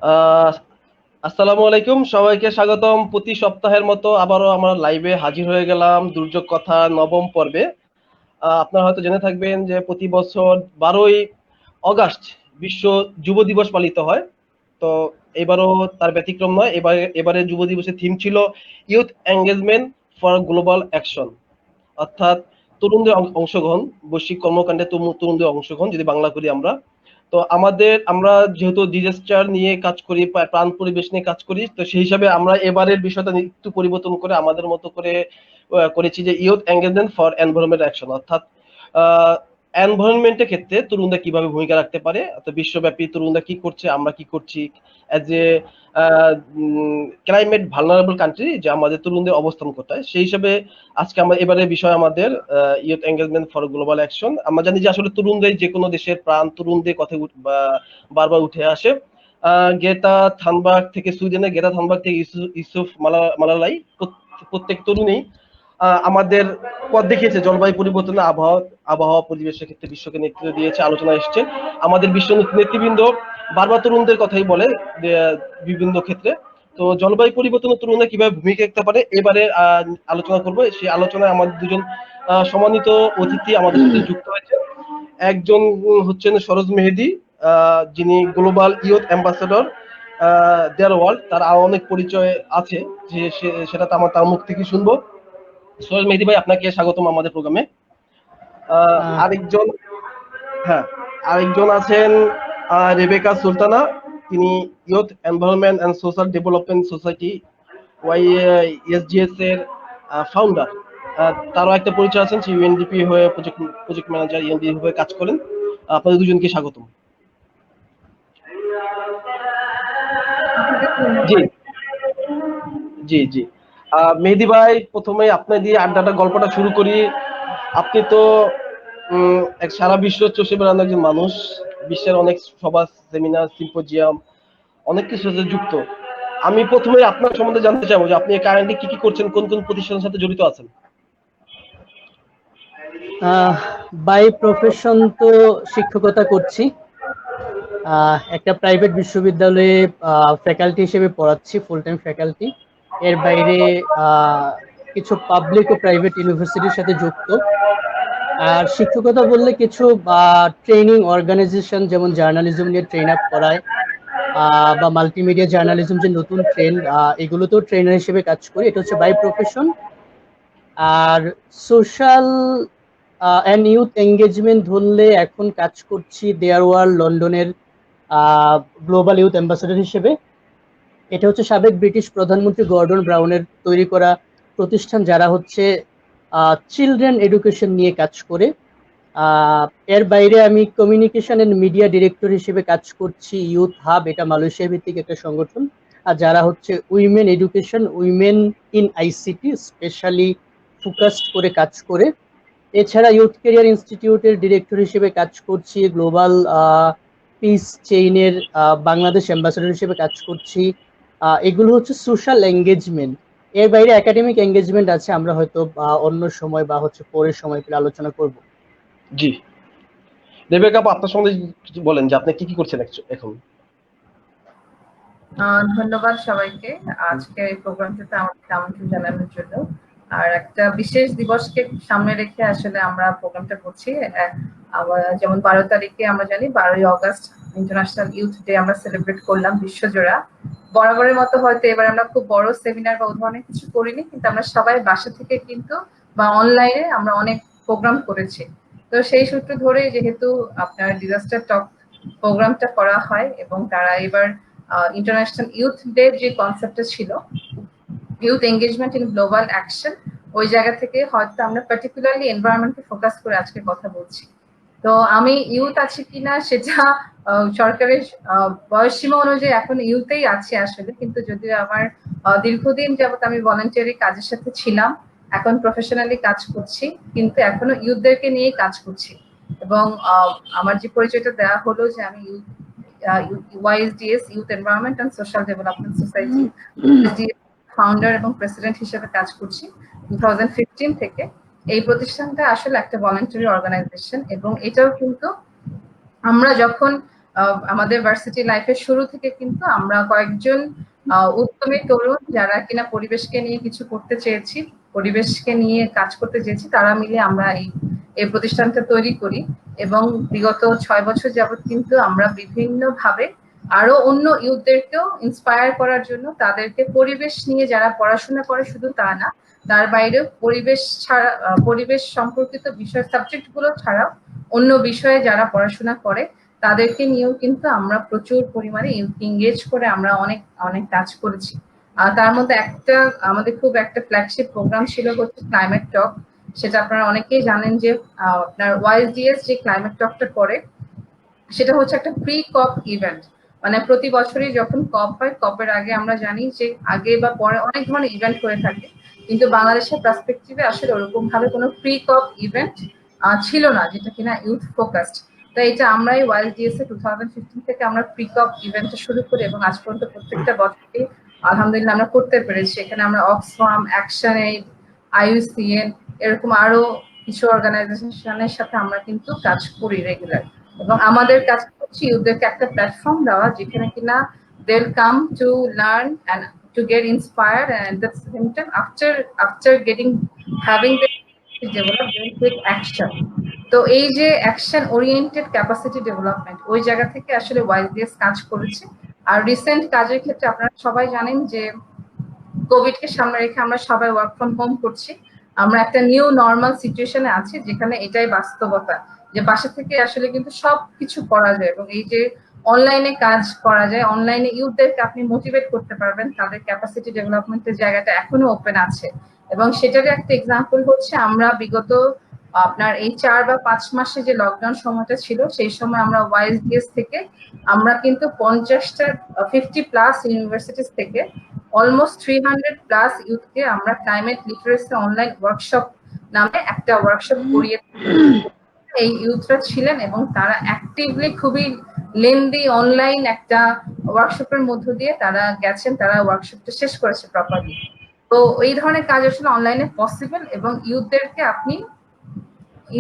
আহ আসসালামু আলাইকুম, সবাইকে স্বাগতম। প্রতি সপ্তাহের মতো আবারও আমরা লাইভে হাজির হয়ে গেলাম দুর্যোগ কথা নবম পর্বে। আপনারা হয়তো জেনে থাকবেন যে প্রতি বছর 12ই অগাস্ট বিশ্ব যুব দিবস পালিত হয়। তো এবারও তার ব্যতিক্রম নয়। এবারে যুব দিবসের থিম ছিল youth engagement for global action, অর্থাৎ তরুণদের অংশগ্রহণ, বৈশ্বিক কর্মকাণ্ডে তরুণদের অংশগ্রহণ যদি বাংলা করি আমরা। তো আমরা যেহেতু ডিজাস্টার নিয়ে কাজ করি, প্রাণ পরিবেশ নিয়ে কাজ করি, তো সেই হিসাবে আমরা এবারের বিষয়টা একটু পরিবর্তন করে আমাদের মতো করে করেছি যে youth engagement for environment action, অর্থাৎ এনভায়রনমেন্টের ক্ষেত্রে তরুণরা কিভাবে ভূমিকা রাখতে পারে, অর্থাৎ বিশ্বব্যাপী তরুণরা কি করছে, আমরা কি করছি as a climate vulnerable country, যে আমাদের তরুণদের অবস্থান কোথায়, সেই হিসাবে আজকে আমরা এবারে বিষয় আমাদের youth engagement for global action. আমরা জানি যে আসলে তরুণদের যে কোনো দেশের প্রাণ, তরুণদের কথা বারবার উঠে আসে। গেতা থানবার্গ থেকে, সুইডেনের গেতা থানবার্গ থেকে ইউসুফ মালালাই, প্রত্যেক তরুণী আমাদের পথ দেখিয়েছে জলবায়ু পরিবর্তনের আবহাওয়া পরিবেশের ক্ষেত্রে, বিশ্বকে নেতৃত্ব দিয়েছে, আলোচনা এসছে। আমাদের বিশ্ব নেতৃবৃন্দ বারবার তরুণদের কথাই বলে বিভিন্ন ক্ষেত্রে। তো জলবায়ু পরিবর্তনের তরুণরা কিভাবে ভূমিকা রাখতে পারে এবারে আলোচনা করব। সেই আলোচনায় আমাদের দুজন সম্মানিত অতিথি আমাদের সাথে যুক্ত হয়েছে। একজন হচ্ছেন সরোজ মেহেদী, যিনি গ্লোবাল ইয়ুথ অ্যাম্বাসেডর দেয়ার ওয়ার্ল্ড। তার আরো অনেক পরিচয় আছে, যে সেটা তো তার মুখ থেকে শুনবো। সরোজ মেহেদী ভাই, আপনাকে স্বাগতম আমাদের প্রোগ্রামে। আহ, আরেকজন, হ্যাঁ, আরেকজন আছেন রেবেকা সুলতানা। তিনি youth environment and social development society SGS এর ফাউন্ডার। তারও একটা পরিচয় আছেন, ইউএনডিপি হয়ে প্রজেক্ট ম্যানেজার, ইউএনডিপি হয়ে কাজ করেন। আপনাদের দুজনকে স্বাগতম। আপনাকে জি, ধন্যবাদ। জি, জি। মেহেদী ভাই, প্রথমে আপনি দিয়ে গল্পটা শুরু করি। আপনি তো এক সারা বিশ্ব চষে বেড়ানো একজন মানুষ। বিশ্বের অনেক সভা, সেমিনার, সিম্পোজিয়াম, অনেক কিছুর সাথে যুক্ত। আমি প্রথমে আপনার সম্বন্ধে জানতে চাইবো যে আপনি কারেন্টলি কি কি করছেন, কোন কোন প্রতিষ্ঠানের সাথে জড়িত আছেন। আহ, বাই প্রফেশন তো শিক্ষকতা করছি। একটা প্রাইভেট বিশ্ববিদ্যালয়ে ফ্যাকাল্টি হিসেবে পড়াচ্ছি, ফুল টাইম ফ্যাকাল্টি। এর বাইরে আহ, কিছু পাবলিক ও প্রাইভেট ইউনিভার্সিটির সাথে যুক্ত। আর শিক্ষকতা বললে কিছু ট্রেনিং অর্গানাইজেশন, যেমন জার্নালিজম নিয়ে ট্রেন আপ করায়, বা মাল্টিমিডিয়া জার্নালিজম যে নতুন ট্রেন্ড, এগুলোতেও ট্রেনার হিসেবে কাজ করি। এটা হচ্ছে বাই প্রফেশন। আর সোশ্যাল অ্যান্ড ইউথ এঙ্গেজমেন্ট ধরলে এখন কাজ করছি দেয়ার ওয়ার্ল্ড লন্ডনের গ্লোবাল ইউথ অ্যাম্বাসেডর হিসেবে। এটা হচ্ছে সাবেক ব্রিটিশ প্রধানমন্ত্রী গর্ডন ব্রাউনের তৈরি করা প্রতিষ্ঠান, যারা হচ্ছে চিলড্রেন এডুকেশন নিয়ে কাজ করে। আহ, এর বাইরে আমি কমিউনিকেশন এন্ড মিডিয়া ডিরেক্টর হিসেবে কাজ করছি ইউথ হাব, এটা মালয়েশিয়া ভিত্তিক একটা সংগঠন। আর যারা হচ্ছে women education, women in ICT specially focused করে কাজ করে। এছাড়া ইউথ ক্যারিয়ার ইনস্টিটিউটের ডিরেক্টর হিসেবে কাজ করছি, গ্লোবাল পিস চেইনের বাংলাদেশ অ্যাম্বাসেডর হিসেবে কাজ করছি। এগুলো হচ্ছে সোশ্যাল এঙ্গেজমেন্ট। এর বাইরে একাডেমিক এঙ্গেজমেন্ট আছে, আমরা হয়তো অন্য সময় বা হচ্ছে পরের সময় পেলে আলোচনা করব। জি, রেবেকা আপা, আপনার সম্বন্ধে কিছু বলেন যে আপনি কি কি করছেন এখন। ধন্যবাদ সবাইকে আজকে এই প্রোগ্রামটাতে আমাকে আমন্ত্রণ জানানোর জন্য। আর একটা বিশেষ দিবসকে সামনে রেখে আসলে আমরা প্রোগ্রামটা করছি। যেমন 12 তারিখে আমরা জানি 12ই অগাস্ট ইন্টারন্যাশনাল ইউথ ডে আমরা সেলিব্রেট করলাম বিশ্বজোড়া। বরাবরের মতো হয়তো এবার আমরা খুব বড় সেমিনার বা ধরনের কিছু করিনি, কিন্তু আমরা সবাই বাসা থেকে কিন্তু বা অনলাইনে আমরা অনেক প্রোগ্রাম করেছি। তো সেই সূত্র ধরে যেহেতু আপনার ডিজাস্টার টক প্রোগ্রামটা করা হয়, এবং তারা এবার ইন্টারন্যাশনাল ইউথ ডে যে কনসেপ্টটা ছিল youth engagement in global action, ওই জায়গা থেকে হয়তো আমরা পার্টিকুলারলি এনভায়রনমেন্টকে ফোকাস করে আজকে কথা বলছি। তো আমি ইউথ আছি কিনা সেটা সরকারের বয়সসীমা অনুযায়ী এখন ইউথেই আছি আসলে, কিন্তু যদিও আমার দীর্ঘদিন যাবত আমি ভলান্টিয়ারি কাজের সাথে ছিলাম, এখন প্রফেশনালি কাজ করছি, কিন্তু এখনো ইউথদেরকে নিয়ে কাজ করছি। এবং আমার যে পরিচয়টা দেওয়া হলো যে আমি youth YSDS youth environment and social development society founder এবং প্রেসিডেন্ট হিসেবে কাজ করছি 2015 থেকে। এই প্রতিষ্ঠানটা আসলে একটা ভলান্টারি অর্গানাইজেশন, এবং এটাও কিন্তু আমরা যখন আমাদের ভার্সিটি লাইফের শুরু থেকে কিন্তু আমরা কয়েকজন উদ্যমী তরুণ যারা কিনা পরিবেশকে নিয়ে কিছু করতে চেয়েছি, পরিবেশকে নিয়ে কাজ করতে চেয়েছি, তারা মিলে আমরা এই প্রতিষ্ঠানটা তৈরি করি। এবং বিগত 6 বছর যাবত কিন্তু আমরা বিভিন্ন ভাবে আরো অন্য ইউথদেরকেও ইন্সপায়ার করার জন্য তাদেরকে পরিবেশ নিয়ে যারা পড়াশোনা করে শুধু তা না, তার বাইরেও পরিবেশ ছাড়া পরিবেশ সম্পর্কিত বিষয় সাবজেক্ট গুলো ছাড়াও অন্য বিষয়ে যারা পড়াশোনা করে তাদেরকে নিয়েও কিন্তু আমরা প্রচুর পরিমাণে এঙ্গেজ করে আমরা অনেক অনেক কাজ করেছি। তার মধ্যে একটা আমাদের খুব একটা ফ্ল্যাগশিপ প্রোগ্রাম ছিল হচ্ছে ক্লাইমেট টক। সেটা আপনারা অনেকেই জানেন যে আপনার ওয়াইএসডিএস যে ক্লাইমেট টকটা করে সেটা হচ্ছে একটা প্রি কপ ইভেন্ট। মানে প্রতি বছরই যখন কপ হয়, কপের আগে আমরা জানি যে আগে বা পরে অনেক ধরনের ইভেন্ট হয়ে থাকে, কিন্তু বাংলাদেশের পার্সপেক্টিভে আসলে ওরকম ভাবে কোনো প্রি কপ ইভেন্ট ছিল না যেটা কিনা ইউথ ফোকাসড। তাই এটা আমরাই ওয়াইএসডিএস এ 2015 থেকে আমরা প্রি কপ ইভেন্টটা শুরু করি এবং আজ পর্যন্ত প্রত্যেকটা বছরই আলহামদুলিল্লাহ আমরা করতে পেরেছি। এখানে আমরা অক্সফাম, অ্যাকশন এইড, আইইউসিএন এরকম আরো কিছু অর্গানাইজেশনের সাথে আমরা কিন্তু কাজ করি রেগুলার। এবং আমাদের কাজ হচ্ছে ইউথদেরকে একটা প্ল্যাটফর্ম দেওয়া যেখানে কিনা they'll come to learn and to get inspired, and at the same time after getting having the develop they'll take action. তো এই যে অ্যাকশন ওরিয়েন্টেড ক্যাপাসিটি ডেভেলপমেন্ট ওই জায়গা থেকে আসলে ওয়াইএসডিএস কাজ করেছে। আর রিসেন্ট কাজের ক্ষেত্রে আপনারা সবাই জানেন যে কোভিড কে সামনে রেখে আমরা সবাই ওয়ার্ক ফ্রম হোম করছি। আমরা একটা নিউ নর্মাল সিচুয়েশনে আছি যেখানে এটাই বাস্তবতা যে বাসা থেকে আসলে কিন্তু সবকিছু করা যায় এবং এই যে অনলাইনে কাজ করা যায়, অনলাইনে ইউথদেরকে আপনি মোটিভেট করতে পারবেন, তাদের ক্যাপাসিটি ডেভেলপমেন্টের জায়গাটা এখনো ওপেন আছে। এবং সেটারই একটা এক্সাম্পল হচ্ছে আমরা বিগত আপনার এই 4 বা 5 মাসে যে লকডাউন সময়টা ছিল সেই সময় আমরা ওয়াইএসডিএস থেকে আমরা কিন্তু 50+ ইউনিভার্সিটিস থেকে অলমোস্ট 300+ ইউথকে আমরা ক্লাইমেট লিটারেসি অনলাইন ওয়ার্কশপ নামে একটা ওয়ার্কশপ করিয়ে এই ইউথরা ছিলেন এবং তারা অ্যাক্টিভলি খুবই লেন্দি অনলাইন একটা ওয়ার্কশপের মধ্য দিয়ে তারা গেছেন, তারা ওয়ার্কশপটা শেষ করেছে প্রপারলি। তো এই ধরনের কাজ আসলে অনলাইনে পসিবল এবং ইউথদেরকে আপনি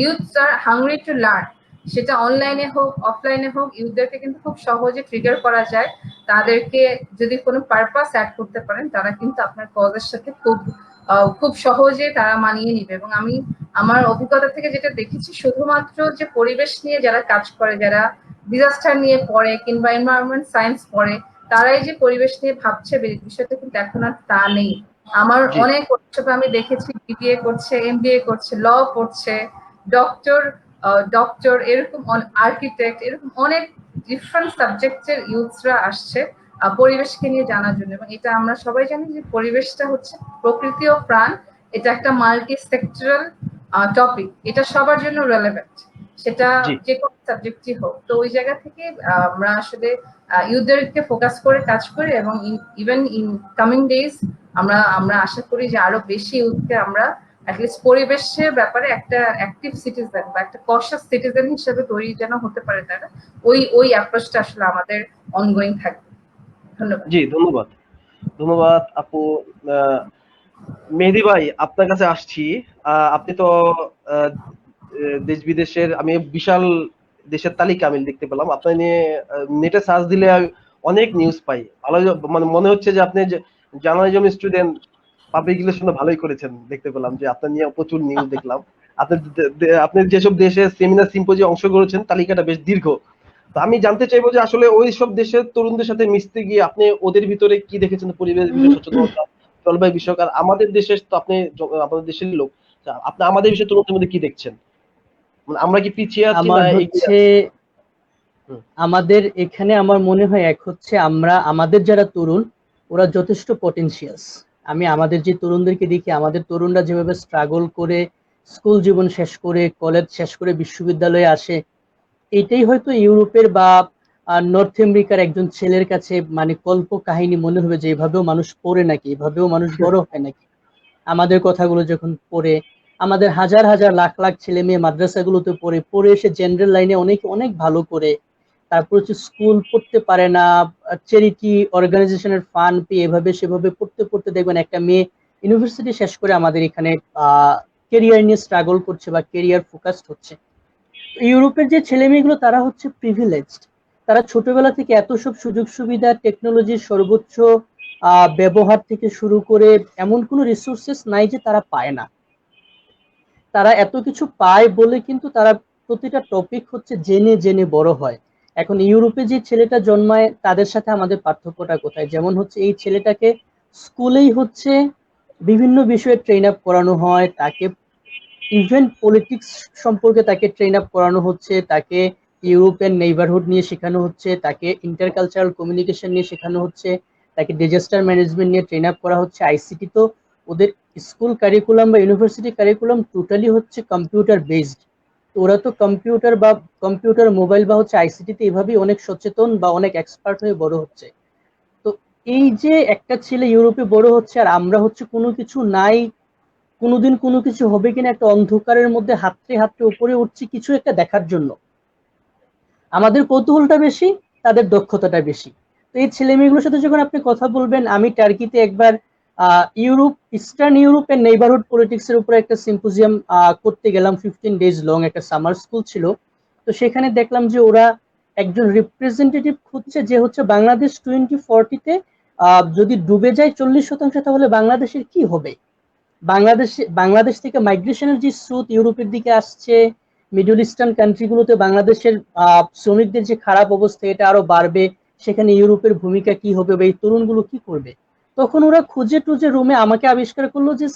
youths are hungry to learn, সেটা অনলাইনে হোক অফলাইনে হোক ইউথদেরকে কিন্তু খুব সহজে ট্রিগার করা যায়। তাদেরকে যদি কোনো পারপাস অ্যাড করতে পারেন তারা কিন্তু আপনার কজের সাথে খুব সহজে তারা মানিয়ে নিবে। এবং আমি আমার অভিজ্ঞতা থেকে যেটা দেখেছি শুধুমাত্র যে পরিবেশ নিয়ে যারা কাজ করে, যারা ডিজাস্টার নিয়ে পড়ে কিংবা এনভায়রনমেন্ট সায়েন্স পড়ে তারাই যে পরিবেশ নিয়ে ভাবছে বিষয়টা কিন্তু এখন আর তা নেই। আমার অনেক ওয়ার্কশপে আমি দেখেছি বিবিএ করছে, এমবিএ করছে, ল পড়ছে, ডক্টর এরকম আর্কিটেক্ট এরকম অনেক ডিফারেন্ট সাবজেক্টের ইউথসরা আসছে পরিবেশকে নিয়ে জানার জন্য। এবং এটা আমরা সবাই জানি যে পরিবেশটা হচ্ছে প্রকৃতি ও প্রাণ, এটা একটা মাল্টি সেক্টরাল টপিক, এটা সবার জন্য রেলেভেন্ট, সেটা যে কোনো সাবজেক্টই হোক। তো ওই জায়গা থেকে আমরা আসলে ইউথদেরকে ফোকাস করে কাজ করি এবং ইভেন ইন কামিং ডেজ আমরা আশা করি যে আরো বেশি ইউথকে আমরা অ্যাটলিস্ট পরিবেশের ব্যাপারে একটা অ্যাক্টিভ সিটিজেন বা একটা কশাস সিটিজেন হিসেবে তৈরি যেন হতে পারে তারা, ওই অ্যাপ্রোচটা আসলে আমাদের অনগোয়িং থাকবে। ধন্যবাদ। জি ধন্যবাদ, ধন্যবাদ আপু। মেহেদী ভাই আপনার কাছে আসছি। আপনি তো দেশ বিদেশের আমি বিশাল দেশের তালিকা আমি দেখতে পেলাম আপনার নিয়ে, নেটে সার্চ দিলে অনেক নিউজ পাই। ভালো মানে মনে হচ্ছে যে আপনি জার্নালিজম স্টুডেন্ট, পাবলিক রিলেশনে ভালোই করেছেন, দেখতে পেলাম যে আপনার নিয়ে প্রচুর নিউজ দেখলাম। আপনি যেসব দেশে সেমিনার সিম্পোজিয়ামে অংশগ্রহণ করেছেন তালিকাটা বেশ দীর্ঘ। তো আমি জানতে চাইবো যে আসলে ওই সব দেশের তরুণদের সাথে মিশতে গিয়ে আপনি ওদের ভিতরে কি দেখেছেন, পরিবেশ বিষয়ে সচেতনতা, জলবায়ু বিষয়ক। আর আমাদের দেশের তো আপনি আমাদের দেশের লোক, আপনি আমাদের বিষয়ে তরুণদের মধ্যে কি দেখছেন? মানে আমরা কি পিছিয়ে আছি না এগিয়ে আছি? আমাদের এখানে আমার মনে হয় এক হচ্ছে আমরা আমাদের যারা তরুণ ওরা যথেষ্ট পটেনশিয়াস। আমি আমাদের যে তরুণদেরকে দেখি, আমাদের তরুণরা যেভাবে স্ট্রাগল করে স্কুল জীবন শেষ করে কলেজ শেষ করে বিশ্ববিদ্যালয়ে আসে, এটাই হয়তো ইউরোপের বা নর্থ আমেরিকার একজন ছেলের কাছে মানে কল্প কাহিনী মনে হবে যে এভাবেও মানুষ পড়ে নাকি, এভাবেও মানুষ বড় হয় নাকি। আমাদের কথাগুলো যখন পড়ে, আমাদের হাজার হাজার লাখ লাখ ছেলে মেয়ে মাদ্রাসাগুলোতে পড়ে এসে জেনারেল লাইনে অনেক অনেক ভালো করে, তারপর হচ্ছে স্কুল পড়তে পারে না, চ্যারিটি অর্গানাইজেশনের ফান্ড পেয়ে এভাবে সেভাবে পড়তে পড়তে দেখবেন একটা মেয়ে ইউনিভার্সিটি শেষ করে আমাদের এখানে কেরিয়ার নিয়ে স্ট্রাগল করছে বা কেরিয়ার ফোকাসড হচ্ছে। ইউরোপের যে ছেলে মেয়েগুলো তারা হচ্ছে প্রিভিলেজড, তারা ছোটবেলা থেকে এত সব সুযোগ সুবিধা, টেকনোলজির সর্বোচ্চ ব্যবহার থেকে শুরু করে এমন কোনো রিসোর্সেস নাই যে তারা পায় না। তারা এত কিছু পায় বলে কিন্তু তারা প্রতিটা টপিক হচ্ছে জেনে জেনে বড় হয়। এখন ইউরোপে যে ছেলেটা জন্মায় তাদের সাথে আমাদের পার্থক্যটা কোথায়? যেমন হচ্ছে এই ছেলেটাকে স্কুলেই হচ্ছে বিভিন্ন বিষয়ে ট্রেন আপ করানো হয়, তাকে ইভেন পলিটিক্স সম্পর্কে তাকে ট্রেন আপ করানো হচ্ছে, তাকে ইউরোপিয়ান নেইবারহুড নিয়ে শেখানো হচ্ছে, তাকে ইন্টারকালচারাল কমিউনিকেশন নিয়ে শেখানো হচ্ছে, তাকে ডিজাস্টার ম্যানেজমেন্ট নিয়ে ট্রেন আপ করা হচ্ছে। আইসিটি তো ওদের স্কুল কারিকুলাম বা ইউনিভার্সিটি কারিকুলাম টোটালি হচ্ছে কম্পিউটার বেসড। তো ওরা তো কম্পিউটার বা কম্পিউটার মোবাইল বা হচ্ছে আইসিটিতে এভাবেই অনেক সচেতন বা অনেক এক্সপার্ট হয়ে বড় হচ্ছে। তো এই যে একটা ছেলে ইউরোপে বড় হচ্ছে আর আমরা হচ্ছে কোনো কিছু নাই, কোনোদিন কোনো কিছু হবে কিনা একটা অন্ধকারের মধ্যে হাতড়ে হাতড়ে উপরে উঠছি কিছু একটা দেখার জন্য। আমাদের কৌতূহলটা বেশি, তাদের দক্ষতাটা বেশি। তো এই ছেলে মেয়েগুলোর সাথে যখন আপনি কথা বলবেন, আমি টার্কিতে একবার ইউরোপ, ইস্টার্ন ইউরোপের নেইবারহুড পলিটিক্স এর উপরে একটা সিম্পোজিয়াম করতে গেলাম। 15 days লং একটা সামার স্কুল ছিল। তো সেখানে দেখলাম যে ওরা একজন রিপ্রেজেন্টেটিভ খুঁজছে যে হচ্ছে বাংলাদেশ 2040-তে যদি ডুবে যায় 40%, তাহলে বাংলাদেশের কি হবে। বাংলাদেশ থেকে মাইগ্রেশনের যে স্রোত ইউরোপের দিকে আসছে, মিডল ইস্টার্ন কান্ট্রিগুলোতে বাংলাদেশের শ্রমিকদের যে খারাপ অবস্থা এটা আরো বাড়বে, সেখানে ইউরোপের ভূমিকা কি হবে বা এই তরুণগুলো কি করবে। তখন ওরা খুঁজে টুজে রুমে আমাকে আবিষ্কার করলো যে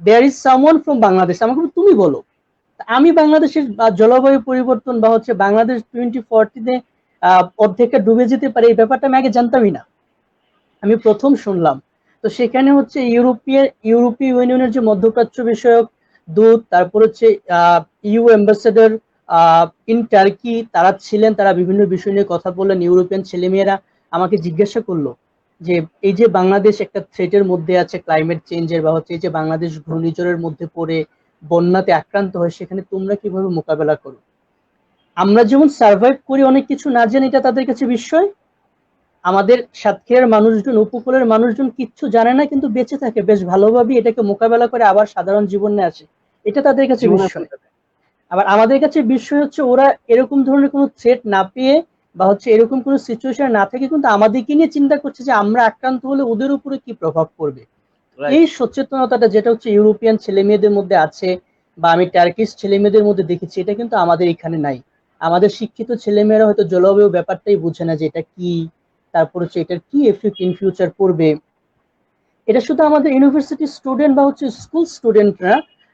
there is someone from Bangladesh. আমাকে বললো, তুমি বলো। আমি বাংলাদেশের জলবায়ু পরিবর্তন বা হচ্ছে বাংলাদেশ 2040-তে অর্ধেকটা ডুবে যেতে পারে এই ব্যাপারটা আমি আগে জানতামই না, আমি প্রথম শুনলাম। তো সেখানে হচ্ছে ইউরোপীয় ইউনিয়নের যে মধ্যপ্রাচ্য বিষয়ক দূত, তারপর হচ্ছে ইউ অ্যাম্বাসেডর ইন টার্কি, তারা ছিলেন, তারা বিভিন্ন বিষয় নিয়ে কথা বললেন। ইউরোপিয়ান ছেলেমেয়েরা আমাকে জিজ্ঞাসা করলো যে এই যে বাংলাদেশ একটা থ্রেটের মধ্যে আছে ক্লাইমেট চেঞ্জের, বা হচ্ছে এই যে বাংলাদেশ ঘূর্ণিঝড়ের মধ্যে পড়ে বন্যাতে আক্রান্ত হয়, সেখানে তোমরা কিভাবে মোকাবেলা করো। আমরা যেমন সার্ভাইভ করি অনেক কিছু না জানি, এটা তাদের কাছে বিস্ময়। আমাদের সাতক্ষীরার মানুষজন, উপকূলের মানুষজন কিচ্ছু জানে না কিন্তু বেঁচে থাকে বেশ ভালোভাবে, এটাকে মোকাবেলা করে আবার সাধারণ জীবনে আসে, এটা তাদের কাছে জীবনে বিস্ময়। আবার আমাদের কাছে বিষয় হচ্ছে ওরা এরকম ধরনের কোনো থ্রেট না পেয়ে বা হচ্ছে এরকম কোনো সিচুয়েশন না থেকে কিন্তু আমাদেরকে নিয়ে চিন্তা করছে যে আমরা আক্রান্ত হলে ওদের উপরে কি প্রভাব পড়বে। এই সচেতনতাটা যেটা হচ্ছে ইউরোপিয়ান ছেলে মেয়েদের মধ্যে আছে বা আমি টার্কিশ ছেলে মেয়েদের মধ্যে দেখেছি, এটা কিন্তু আমাদের এখানে নাই। আমাদের শিক্ষিত ছেলে মেয়েরা হয়তো জলবায়ু ব্যাপারটাই বুঝে না যে এটা কি, তারপর হচ্ছে এটার কি এফেক্ট ইন ফিউচার পড়বে। এটা শুধু আমাদের ইউনিভার্সিটি স্টুডেন্ট বা হচ্ছে স্কুল স্টুডেন্টরা,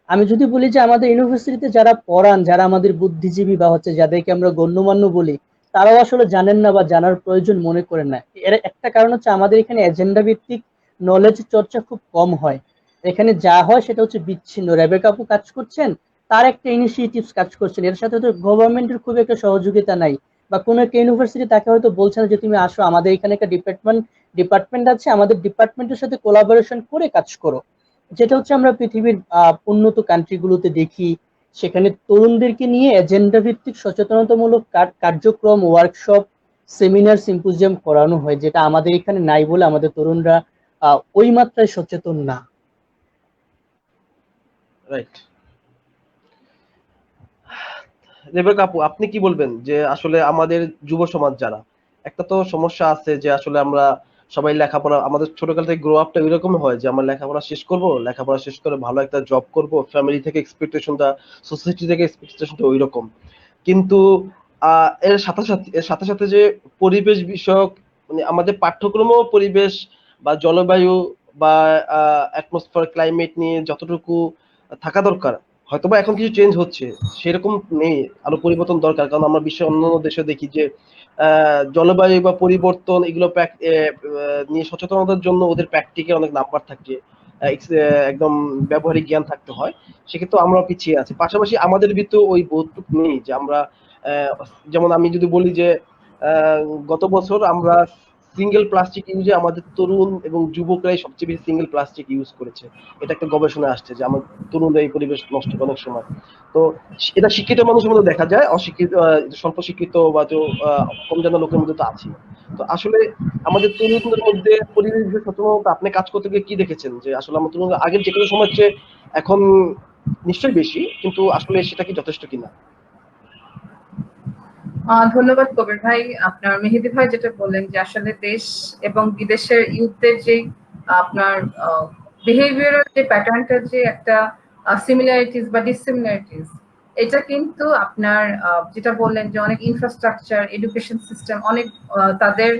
আমি যদি বলি যে আমাদের ইউনিভার্সিটিতে যারা পড়ান, যারা আমাদের বুদ্ধিজীবী বা হচ্ছে যাদেরকে আমরা গণ্যমান্য বলি, তারাও আসলে জানেন না বা জানার প্রয়োজন মনে করেন না। এর একটা কারণ হচ্ছে আমাদের এখানে এজেন্ডা ভিত্তিক নলেজ চর্চা খুব কম হয়। এখানে যা হয় সেটা হচ্ছে বিচ্ছিন্ন। রেবেকা আপু কাজ করছেন, তার একটা ইনিশিয়েটিভস কাজ করছেন, এর সাথে তো গভর্নমেন্টের খুব একটা সহযোগিতা নাই। বা কোনো একটা ইউনিভার্সিটি তাকে হয়তো বলছে না যে তুমি আসো, আমাদের এখানে একটা ডিপার্টমেন্ট আছে, আমাদের ডিপার্টমেন্টের সাথে কোলাবোরেশন করে কাজ করো। যেটা হচ্ছে আমরা পৃথিবীর উন্নত কান্ট্রিগুলোতে দেখি। সেখানে তরুণদেরকে নিয়ে এজেন্ডা ভিত্তিক সচেতনতামূলক কার্যক্রম, ওয়ার্কশপ, সেমিনার, সিম্পোজিয়াম করানো হয়, যেটা আমাদের এখানে নাই বলে আমাদের তরুণরা ওই মাত্রায় সচেতন না। রাইট। রেবেকা আপু, আপনি কি বলবেন যে আসলে আমাদের যুব সমাজ যারা, একটা তো সমস্যা আছে যে আসলে আমরা সবাই লেখাপড়া, আমাদের ছোটকাল থেকে গ্রো আপটা এরকম হয় যে আমরা লেখাপড়া শেষ করব, লেখাপড়া শেষ করে ভালো একটা জব করব, ফ্যামিলি থেকে এক্সপেকটেশনটা, সোসাইটি থেকে এক্সপেকটেশনটা ওই রকম। কিন্তু এর সাথে সাথে যে পরিবেশ বিষয়ক, মানে আমাদের পাঠ্যক্রমও পরিবেশ বা জলবায়ু বা অ্যাটমসফিয়ার ক্লাইমেট নিয়ে যতটুকু থাকা দরকার, হয়তোবা এখন কিছু চেঞ্জ হচ্ছে, সেরকম নেই, আরো পরিবর্তন দরকার। কারণ আমরা বিশ্বের অন্যান্য দেশে দেখি যে জলবায়ু বা পরিবর্তন এগুলো নিয়ে সচেতনতার জন্য ওদের প্র্যাকটিক্যাল অনেক নাম্বার থাকে, একদম ব্যবহারিক জ্ঞান থাকতে হয়। সেক্ষেত্রে আমরা পিছিয়ে আছি। পাশাপাশি আমাদের ভিতরে ওই বোধটুকু নেই যে আমরা, আহ, যেমন আমি যদি বলি যে আহ, গত বছর আমরা সিঙ্গেল প্লাস্টিক ইউজে আমাদের তরুণ এবং যুবকরাই সবচেয়ে বেশি সিঙ্গেল প্লাস্টিক ইউজ করেছে। এটা একটা গবেষণা আসছে যে আমার তরুণরা এই পরিবেশ নষ্ট করে অনেক সময়। তো এটা শিক্ষিত মানুষের মধ্যে দেখা যায়, অশিক্ষিত স্বল্প শিক্ষিত বা কম জানা লোকের মধ্যে তো আছে। তো আসলে আমাদের তরুণদের মধ্যে পরিবেশ সচেতনতা আপনি কাজ করতে গিয়ে কি দেখেছেন যে আসলে আমার তরুণরা আগের যে কোনো সময় চেয়ে এখন নিশ্চয়ই বেশি, কিন্তু আসলে সেটা কি যথেষ্ট কিনা? ধন্যবাদ কবির ভাই। আপনার মেহেদী ভাই যেটা বললেন যে আসলে দেশ এবং বিদেশের ইউথদের যে আপনার বিহেভিয়ারাল যে প্যাটার্নটা যে একটা সিমিলারিটিস বা ডিসিমিলারিটিস, এটা কিন্তু আপনার যেটা বললেন যে অনেক ইনফ্রাস্ট্রাকচার, এডুকেশন সিস্টেম অনেক তাদের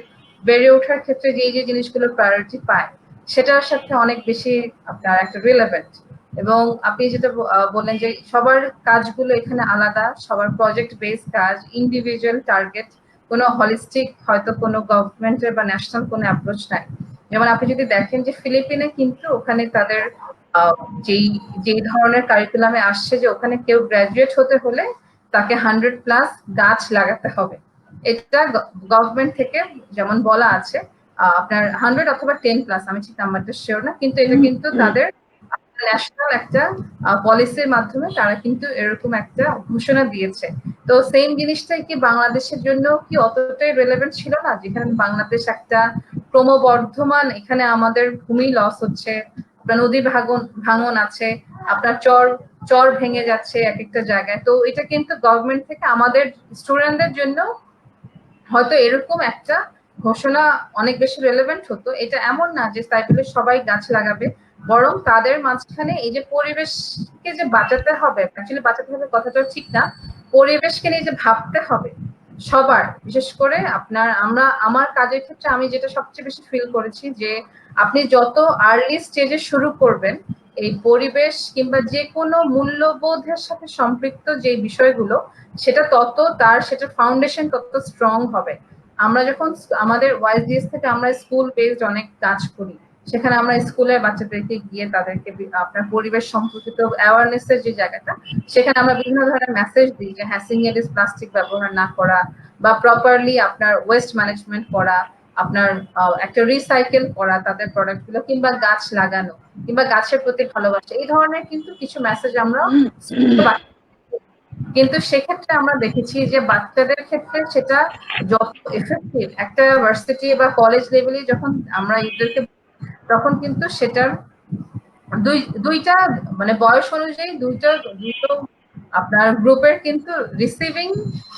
বেড়ে ওঠার ক্ষেত্রে যে জিনিসগুলো প্রায়োরিটি পায় সেটার সাথে অনেক বেশি আপনার একটা রিলেভেন্ট। এবং আপনি যেটা বললেন যে সবার কাজগুলো এখানে আলাদা, সবার প্রজেক্ট বেস কাজ, ইন্ডিভিজুয়াল টার্গেট, কোনো হলিস্টিক হয়তো কোনো গভর্নমেন্টের বা ন্যাশনাল কোনো অ্যাপ্রোচ নাই। যেমন আপনি যদি দেখেন যে ফিলিপিনে কিন্তু ওখানে তাদের যেই যেই ধরনের কারিকুলামে আসছে যে ওখানে কেউ গ্রাজুয়েট হতে হলে তাকে 100+ গাছ লাগাতে হবে। এটা গভর্নমেন্ট থেকে যেমন বলা আছে আপনার 100 অথবা 10+, আমি ঠিক নাম্বারটা শিওর না, কিন্তু এটা কিন্তু তাদের ন্যাশনাল একটা পলিসির মাধ্যমে তারা কিন্তু এরকম একটা ঘোষণা দিয়েছে। তো সেম জিনিসটাই কি বাংলাদেশের জন্য কি অতটাই রেলেভেন্ট ছিল না, যেখানে বাংলাদেশ একটা ক্রমবর্ধমান, এখানে আমাদের ভূমি লস হচ্ছে, আপনার নদী ভাঙন আছে, আপনার চর চর ভেঙে যাচ্ছে এক একটা জায়গায়। তো এটা কিন্তু গভর্নমেন্ট থেকে আমাদের স্টুডেন্টদের জন্য হয়তো এরকম একটা ঘোষণা অনেক বেশি রেলেভেন্ট হতো। এটা এমন না যে তাই বলে সবাই গাছ লাগাবে, বরং তাদের মাঝখানে এই যে পরিবেশকে যে বাঁচাতে হবে, অ্যাকচুয়ালি বাঁচাতে হবে কথাটা ঠিক না, পরিবেশকে নিয়ে যে ভাবতে হবে সবার, বিশেষ করে আপনার আমার কাজের ক্ষেত্রে আমি যেটা সবচেয়ে বেশি ফিল করেছি যে আপনি যত আর্লি স্টেজে শুরু করবেন এই পরিবেশ কিংবা যে কোনো মূল্যবোধের সাথে সম্পৃক্ত যে বিষয়গুলো, সেটা তত সেটা ফাউন্ডেশন তত স্ট্রং হবে। আমরা যখন আমাদের ওয়াইজিএস থেকে আমরা স্কুল বেসড অনেক কাজ করি, সেখানে আমরা স্কুলের বাচ্চাদেরকে গিয়ে তাদেরকে আপনার পরিবেশ সম্পর্কিত অ্যাওয়ারনেস এর যে জায়গাটা, সেখানে আমরা বিভিন্ন ধরনের মেসেজ দিই যে হ্যাঁ, সিঙ্গেল ইউজ প্লাস্টিক ব্যবহার না করা, বা প্রপারলি আপনার ওয়েস্ট ম্যানেজমেন্ট করা, আপনার একটা রিসাইকেল করা তাদের প্রোডাক্ট গুলো, কিংবা গাছ লাগানো, কিংবা গাছের প্রতি ভালোবাসা, এই ধরনের কিন্তু কিছু মেসেজ আমরা কিন্তু সেক্ষেত্রে আমরা দেখেছি যে বাচ্চাদের ক্ষেত্রে সেটা যত এফেক্টিভ একটা ভার্সিটি বা কলেজ লেভেলে যখন আমরা এদেরকে, তখন কিন্তু সেটার দুইটা মানে বয়স অনুযায়ী দুটো আপনার গ্রুপের কিন্তু রিসিভিং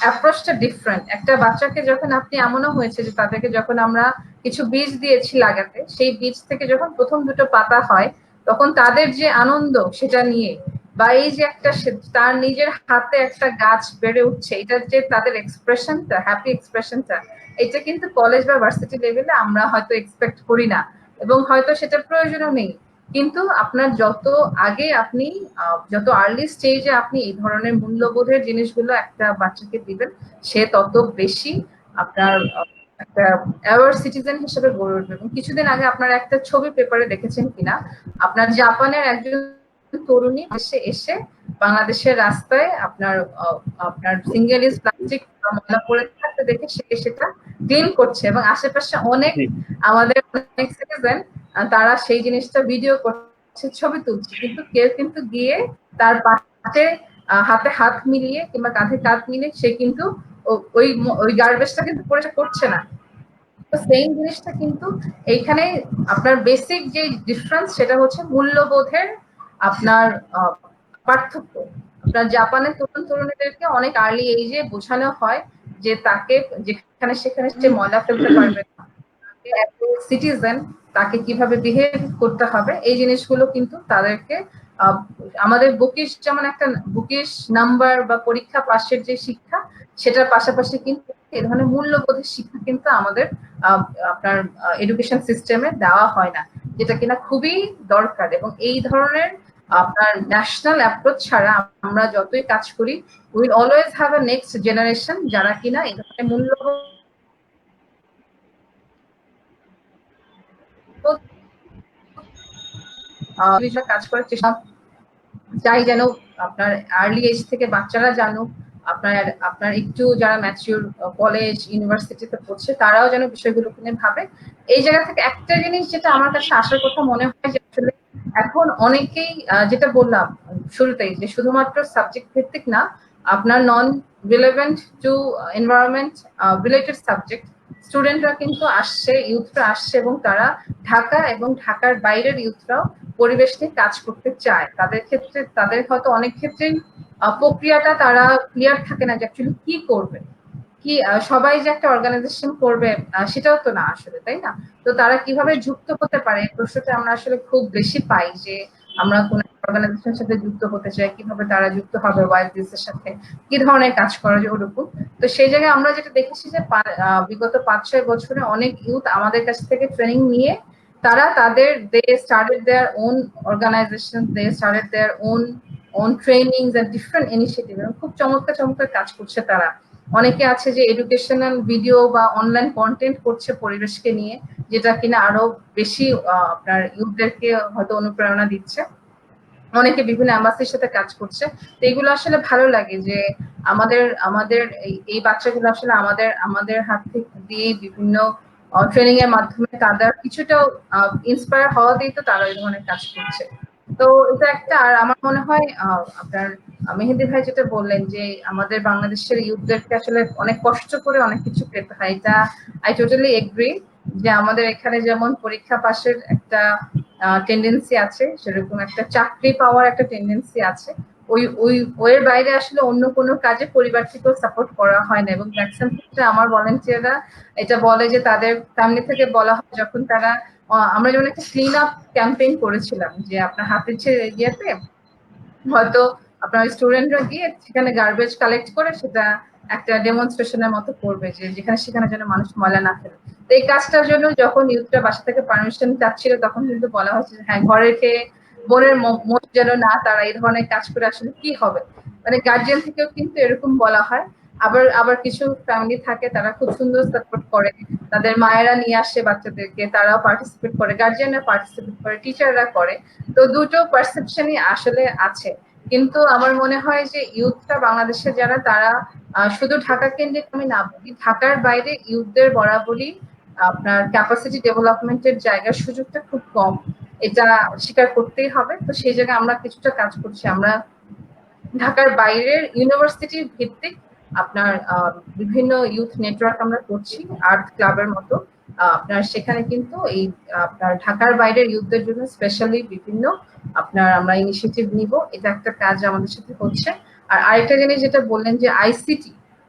অ্যাপ্রোচটা ডিফারেন্ট। একটা বাচ্চাকে যখন আপনি, এমনও হয়েছে যে তাদেরকে যখন আমরা কিছু বীজ দিয়েছি লাগাতে, সেই বীজ থেকে যখন প্রথম দুটো পাতা হয় তখন তাদের যে আনন্দ সেটা নিয়ে, বা এই যে একটা তার নিজের হাতে একটা গাছ বেড়ে উঠছে, এটার যে তাদের এক্সপ্রেশনটা, হ্যাপি এক্সপ্রেশনটা, এটা কিন্তু কলেজ বা ভার্সিটি লেভেলে আমরা হয়তো এক্সপেক্ট করি না, এবং হয়তো সেটা প্রয়োজনও নেই। কিন্তু আপনার যত আগে আপনি যত আর্লি স্টেজে আপনি এই ধরনের মূল্যবোধের জিনিসগুলো একটা বাচ্চাকে দিবেন, সে তত বেশি আপনার একটা অ্যাওয়ার সিটিজেন হিসেবে গড়ে উঠবে। এবং কিছুদিন আগে আপনার একটা ছবি পেপারে দেখেছেন কিনা, আপনার জাপানের একজন তরুণী এসে বাংলাদেশের রাস্তায় আপনার আপনার সিঙ্গেল ইউজ প্লাস্টিক ময়লা পড়ে থাকতে দেখে সে সেটা ক্লিন করছে, এবং আশেপাশে অনেক আমাদের অনেক সিটিজেন তারা সেই জিনিসটা ভিডিও করছে, ছবি তুলছে, কিন্তু কেউ কিন্তু গিয়ে তার পাশে হাতে হাত মিলিয়ে কিংবা কাঁধে কাঁধ মিলিয়ে সে কিন্তু ওই গার্বেজটা কিন্তু পরিষ্কার করছে না। তো সেম জিনিসটা কিন্তু এইখানে আপনার বেসিক যে ডিফারেন্স সেটা হচ্ছে মূল্যবোধের আপনার পার্থক্য। আপনার জাপানের তরুণ তরুণীদেরকে অনেক আর্লি এইজে বোঝানো হয় যে তাকে যেখানে সেখানে সে ময়লা ফেলতে পারবে না, সিটিজেন তাকে কিভাবে বিহেভ করতে হবে, এই জিনিসগুলো কিন্তু তাদেরকে আমাদের বুকিশ, যেমন একটা বুকিশ নাম্বার বা পরীক্ষা পাশের যে শিক্ষা, সেটার পাশাপাশি কিন্তু এই ধরনের মূল্যবোধের শিক্ষা কিন্তু আমাদের আপনার এডুকেশন সিস্টেমে দেওয়া হয় না, যেটা কিনা খুবই দরকার। এবং এই ধরনের আপনার ন্যাশনাল অ্যাপ্রোচ ছাড়া আমরা যতই কাজ করি, will always have a next generation যারা কিনা এই ধরনের মূল্যবোধ কাজ করার চেষ্টা চাই, যেন আপনার আর্লি এজ থেকে বাচ্চারা জানুক, আপনার আপনার একটু যারা ম্যাচিউর কলেজ ইউনিভার্সিটিতে পড়ছে তারাও যেন বিষয়গুলো নিয়ে ভাবে। এই জায়গা থেকে একটা জিনিস যেটা আমার কাছে আসার কথা মনে হয় যে আসলে এখন অনেকেই যেটা বললাম শুরুতেই যে শুধুমাত্র সাবজেক্ট ভিত্তিক না, আপনার non relevant to environment related subject স্টুডেন্টরা কিন্তু আসছে, ইউথরা আসছে, এবং তারা ঢাকা এবং ঢাকার বাইরের ইউথরাও পরিবেশ নিয়ে কাজ করতে চায়। তাদের ক্ষেত্রে তাদের হয়তো অনেক ক্ষেত্রেই প্রক্রিয়াটা তারা ক্লিয়ার থাকে না যে অ্যাকচুয়ালি কি করবে। কি সবাই যে একটা অর্গানাইজেশন করবে সেটাও তো না আসলে, তাই না? তো তারা কিভাবে যুক্ত হতে পারে এই প্রশ্নটা আমরা আসলে খুব বেশি পাই, যে আমরা কোন অর্গানাইজেশনের সাথে যুক্ত হতে চাই, কিভাবে তারা যুক্ত হবে ওয়াইল্ড এর সাথে, কি ধরনের কাজ করা যায় ওরকম। তো সেই জায়গায় আমরা যেটা দেখেছি যে বিগত 5-6 বছরে অনেক ইউথ আমাদের কাছ থেকে ট্রেনিং নিয়ে তারা তাদের they started their own organization, they started their own trainings and different initiative, খুব চমৎকার চমৎকার কাজ করছে তারা। অনেকে আছে যে এডুকেশনাল ভিডিও বা অনলাইন কন্টেন্ট করছে পরিবেশকে নিয়ে, যেটা কিনা আরো বেশি আপনার ইউথদেরকে হয়তো অনুপ্রেরণা দিচ্ছে। অনেকে বিভিন্ন অ্যাম্বাসির সাথে কাজ করছে। তো এগুলো আসলে ভালো লাগে যে আমাদের আমাদের এই বাচ্চাগুলো আসলে আমাদের আমাদের হাত থেকে দিয়ে বিভিন্ন ট্রেনিং এর মাধ্যমে তাদের কিছুটা ইন্সপায়ার হওয়াতেই তো তারা এই ধরনের কাজ করছে। তো এটা একটা। আর আমার মনে হয় আপনার মেহেদী ভাই যেটা বললেন যে আমাদের বাংলাদেশের ইউথদেরকে আসলে অনেক কষ্ট করে অনেক কিছু পেতে হয়, এটা আই টোটালি এগ্রি। যে আমাদের এখানে যেমন পরীক্ষা পাশের একটা টেন্ডেন্সি আছে, সেরকম একটা চাকরি পাওয়ার একটা টেন্ডেন্সি আছে। ওই ওই ওয়ের বাইরে আসলে অন্য কোনো কাজে পরিবার থেকেও সাপোর্ট করা হয় না। এবং ম্যাক্সিমাম ক্ষেত্রে আমার ভলেন্টিয়াররা এটা বলে যে তাদের ফ্যামিলি থেকে বলা হয়, যখন তারা আমরা যেমন একটা ক্লিন আপ ক্যাম্পেইন করেছিলাম, যে আপনার হাতের ইয়েতে হয়তো আপনার স্টুডেন্টরা গিয়ে সেখানে গার্বেজ কালেক্ট করে সেটা একটা ডেমনস্ট্রেশনের মতো করবে, যে যেখানে সেখানে যেন মানুষ ময়লা না ফেলে। তো এই কাজটার জন্য যখন ইউথরা বাসা থেকে পারমিশন চাচ্ছিল, তখন কিন্তু বলা হচ্ছে যে হ্যাঁ, ঘরের খেয়ে বোনের মন যেন না, তারা এই ধরনের কাজ করে আসলে কি হবে। মানে গার্জিয়ান থেকেও কিন্তু এরকম বলা হয়। আবার আবার কিছু ফ্যামিলি থাকে তারা খুব সুন্দর সাপোর্ট করে, তাদের মায়েরা নিয়ে আসে বাচ্চাদেরকে, তারাও পার্টিসিপেট করে, গার্জিয়ানরা পার্টিসিপেট করে, টিচাররা করে। তো দুটো পারসেপশনই আসলে আছে। কিন্তু আমার মনে হয় যে ইউথটা বাংলাদেশে যারা, তারা শুধু ঢাকা কেন্দ্রিক আমি না বলি, ঢাকার বাইরে ইউথদের বরাবরই আপনার ক্যাপাসিটি ডেভেলপমেন্টের জায়গার সুযোগটা খুব কম, এটা স্বীকার করতেই হবে। তো সেই জায়গায় আমরা কিছুটা কাজ করছি। আমরা ঢাকার বাইরের ইউনিভার্সিটি ভিত্তিক আপনার বিভিন্ন ইউথ নেটওয়ার্ক আমরা করছি, আর্ট ক্লাবের মতো। আপনার সেখানে কিন্তু এই আপনার ঢাকার বাইরের ইউথদের জন্য স্পেশালি বিভিন্ন আপনার আমরা ইনিশিয়েটিভ নিব, এটা একটা কাজ আমাদের সাথে হচ্ছে। আর আরেকটা জিনিস যেটা বললেন যে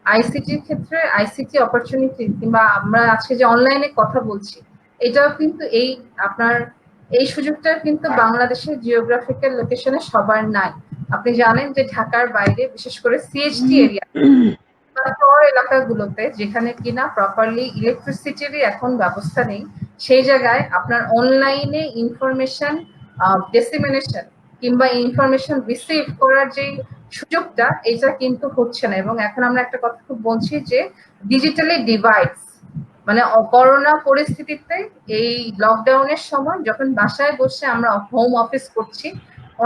আইসিটির ক্ষেত্রে আইসিটি অপরচুনিটি, কিংবা আমরা আজকে যে অনলাইনে কথা বলছি, এটাও কিন্তু এই আপনার এই সুযোগটা কিন্তু বাংলাদেশের জিওগ্রাফিক্যাল লোকেশনে সবার নাই। আপনি জানেন যে ঢাকার বাইরে বিশেষ করে সিএইচটি এরিয়া শহর এলাকাগুলোতে যেখানে কিনা প্রপারলি ইলেকট্রিসিটির এখন ব্যবস্থা নেই, সেই জায়গায় আপনার অনলাইনে ইনফরমেশন ডেসিমিনেশন কিংবা ইনফরমেশন রিসিভ করার যে সুযোগটা, এটা কিন্তু হচ্ছে না। এবং এখন আমরা একটা কথা খুব বলছি যে ডিজিটালি ডিভাইডস, মানে করোনা পরিস্থিতিতে এই লকডাউনের সময় যখন বাসায় বসে আমরা হোম অফিস করছি,